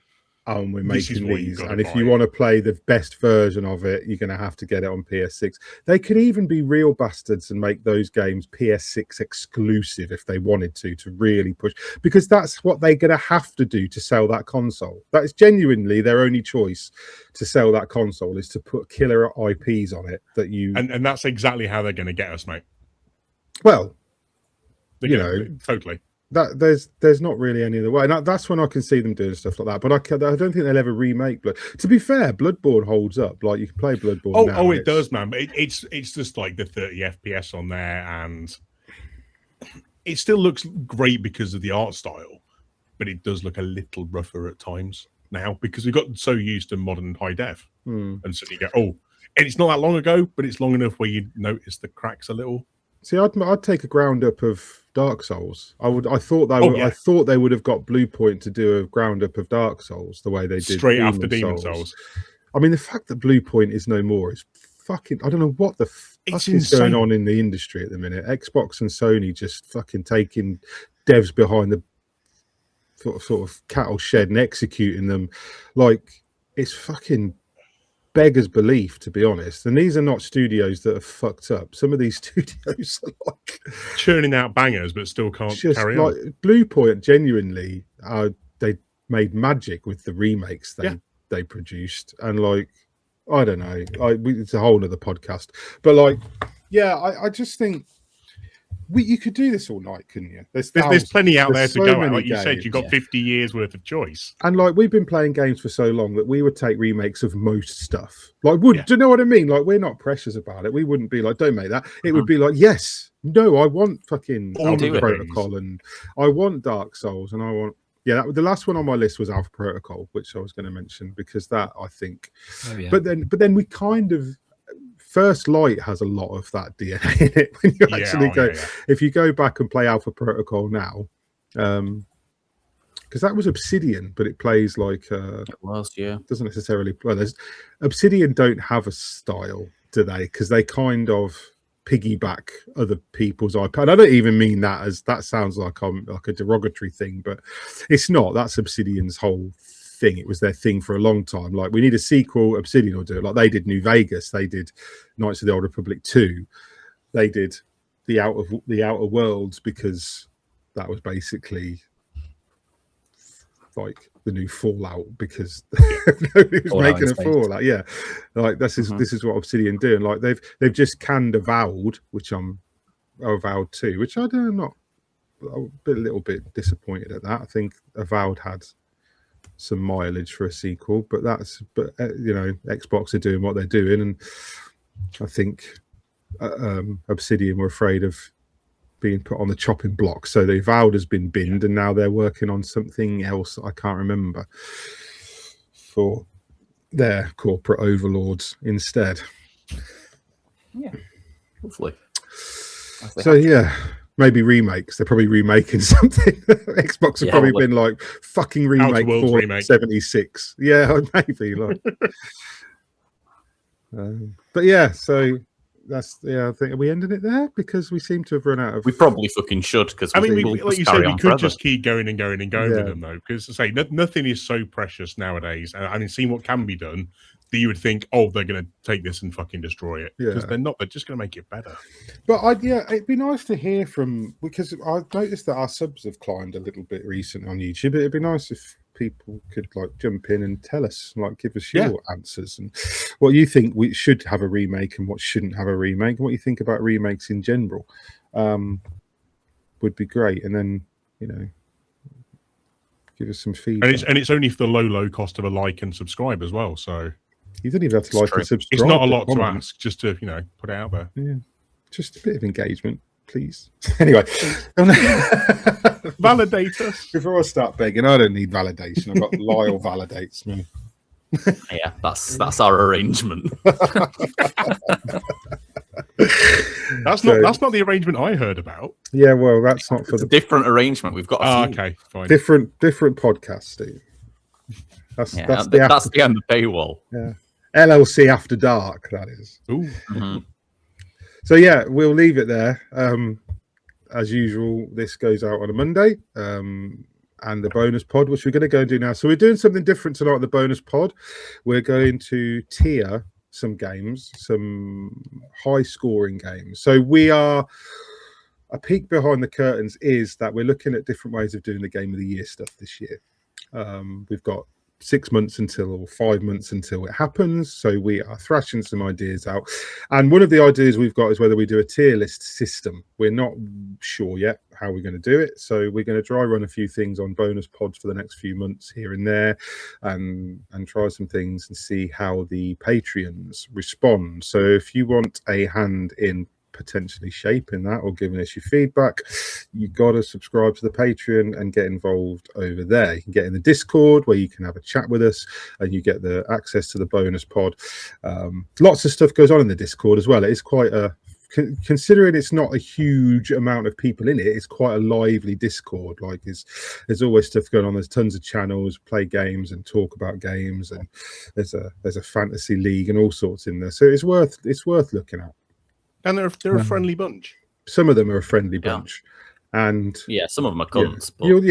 And we're making these, and if you want to play the best version of it, you're going to have to get it on PS6. They could even be real bastards and make those games PS6 exclusive if they wanted to really push, because that's what they're going to have to do to sell that console. That is genuinely their only choice to sell that console, is to put killer IPs on it that you. And that's exactly how they're going to get us, mate. Well, totally. That there's not really any other way. And that's when I can see them doing stuff like that. But I don't think they'll ever remake Blood. To be fair, Bloodborne holds up. Like, you can play Bloodborne now. Oh, it does, man. But it's just like the 30 FPS on there, and it still looks great because of the art style. But it does look a little rougher at times now, because we've got so used to modern high def. And so you go, and it's not that long ago, but it's long enough where you notice the cracks a little. See, I'd take a ground up of Dark Souls. I thought they would have got Bluepoint to do a ground up of Dark Souls the way they did straight after Demon Souls. I mean, the fact that Bluepoint is no more is fucking. I don't know what the fuck is going on in the industry at the minute. Xbox and Sony just fucking taking devs behind the sort of cattle shed and executing them like it's fucking beggars belief, to be honest. And these are not studios that are fucked up. Some of these studios are like churning out bangers but still can't carry on. Bluepoint genuinely they made magic with the remakes they produced, and like, I don't know, it's a whole other podcast, but like, I just think you could do this all night, couldn't you? There's plenty out there to go at. Like you said, you've got 50 years worth of choice. And like, we've been playing games for so long that we would take remakes of most stuff. Like, do you know what I mean? Like, we're not precious about it. We wouldn't be like, don't make that. It would be like, yes, no, I want fucking Alpha Protocol, and I want Dark Souls, and I want. Yeah, the last one on my list was Alpha Protocol, which I was going to mention, because that, I think. But then we kind of. First Light has a lot of that DNA in it. When you actually go, if you go back and play Alpha Protocol now, because that was Obsidian, but it plays like it was, doesn't necessarily play. Obsidian don't have a style, do they? Because they kind of piggyback other people's IP. And I don't even mean that as that sounds like like a derogatory thing, but it's not. That's Obsidian's whole thing. It was their thing for a long time. Like, we need a sequel, Obsidian will do it. Like, they did New Vegas, they did Knights of the Old Republic 2, they did the Outer Worlds, because that was basically like the new Fallout, because nobody was making a Fallout. Yeah, like this is what Obsidian do, and like they've just canned Avowed, which I'm Avowed 2, which I'm a little bit disappointed at that. I think Avowed had some mileage for a sequel, but Xbox are doing what they're doing, and I think Obsidian were afraid of being put on the chopping block, so the Avowed has been binned, and now they're working on something else I can't remember for their corporate overlords instead. Yeah, hopefully. So maybe remakes. They're probably remaking something. Xbox have probably been like, fucking remake 476. Yeah, maybe. Like. But yeah, so that's I think, are we ending it there? Because we seem to have run out of. We probably fucking should, because like you said, we could just keep going and going and going with them, though. Because nothing is so precious nowadays. I mean, seeing what can be done, that you would think, they're going to take this and fucking destroy it. Because they're not. They're just going to make it better. But it'd be nice to hear from, because I've noticed that our subs have climbed a little bit recently on YouTube. It'd be nice if people could like jump in and tell us, like, give us your answers and what you think we should have a remake and what shouldn't have a remake, and what you think about remakes in general. Would be great. And then, give us some feedback. And it's only for the low cost of a like and subscribe as well. So you don't even have to like and subscribe. It's not a lot to ask, just to put it out there. Yeah. Just a bit of engagement, please. Anyway, validate us. Before I start begging, I don't need validation. I've got Lyle validates me. Yeah, that's our arrangement. That's not the arrangement I heard about. Yeah, well, that's not for the different arrangement. We've got a few. Okay, fine. Different podcasts, Steve. That's behind the paywall. Yeah, LLC After Dark. That is. Ooh. Mm-hmm. So yeah, we'll leave it there. As usual, this goes out on a Monday. And the bonus pod, which we're going to go and do now. So we're doing something different tonight on the bonus pod. We're going to tier some games, some high-scoring games. So a peek behind the curtains is that we're looking at different ways of doing the Game of the Year stuff this year. We've got 6 months or 5 months until it happens. So we are thrashing some ideas out. And one of the ideas we've got is whether we do a tier list system. We're not sure yet how we're going to do it. So we're going to dry run a few things on bonus pods for the next few months here and there and try some things and see how the Patreons respond. So if you want a hand in potentially shaping that or giving us your feedback, you got to subscribe to the Patreon and get involved over there. You can get in the Discord where you can have a chat with us and you get the access to the bonus pod. Lots of stuff goes on in the Discord as well. It is quite considering it's not a huge amount of people in it, it's quite a lively Discord. Like there's always stuff going on. There's tons of channels, play games and talk about games, and there's a fantasy league and all sorts in there. So it's worth looking at. And they're a friendly bunch. Some of them are a friendly bunch, and some of them are cunts. You're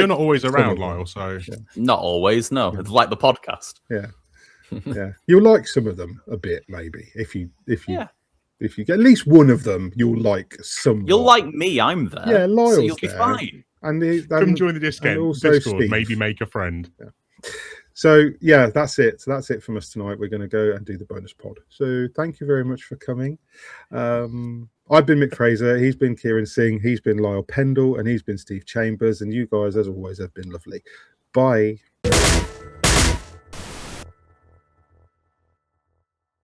not always around, Lyle. So not always. No, it's like the podcast. Yeah, yeah. You'll like some of them a bit, maybe if you get at least one of them, you'll like some. You'll like me. I'm there. Yeah, Lyle's so you'll be there. fine. Come join the Discord. Maybe make a friend. Yeah. So yeah, that's it. So that's it from us tonight. We're going to go and do the bonus pod. So thank you very much for coming. I've been Mick Fraser. He's been Kieran Singh. He's been Lyle Pendle, and he's been Steve Chambers. And you guys, as always, have been lovely. Bye.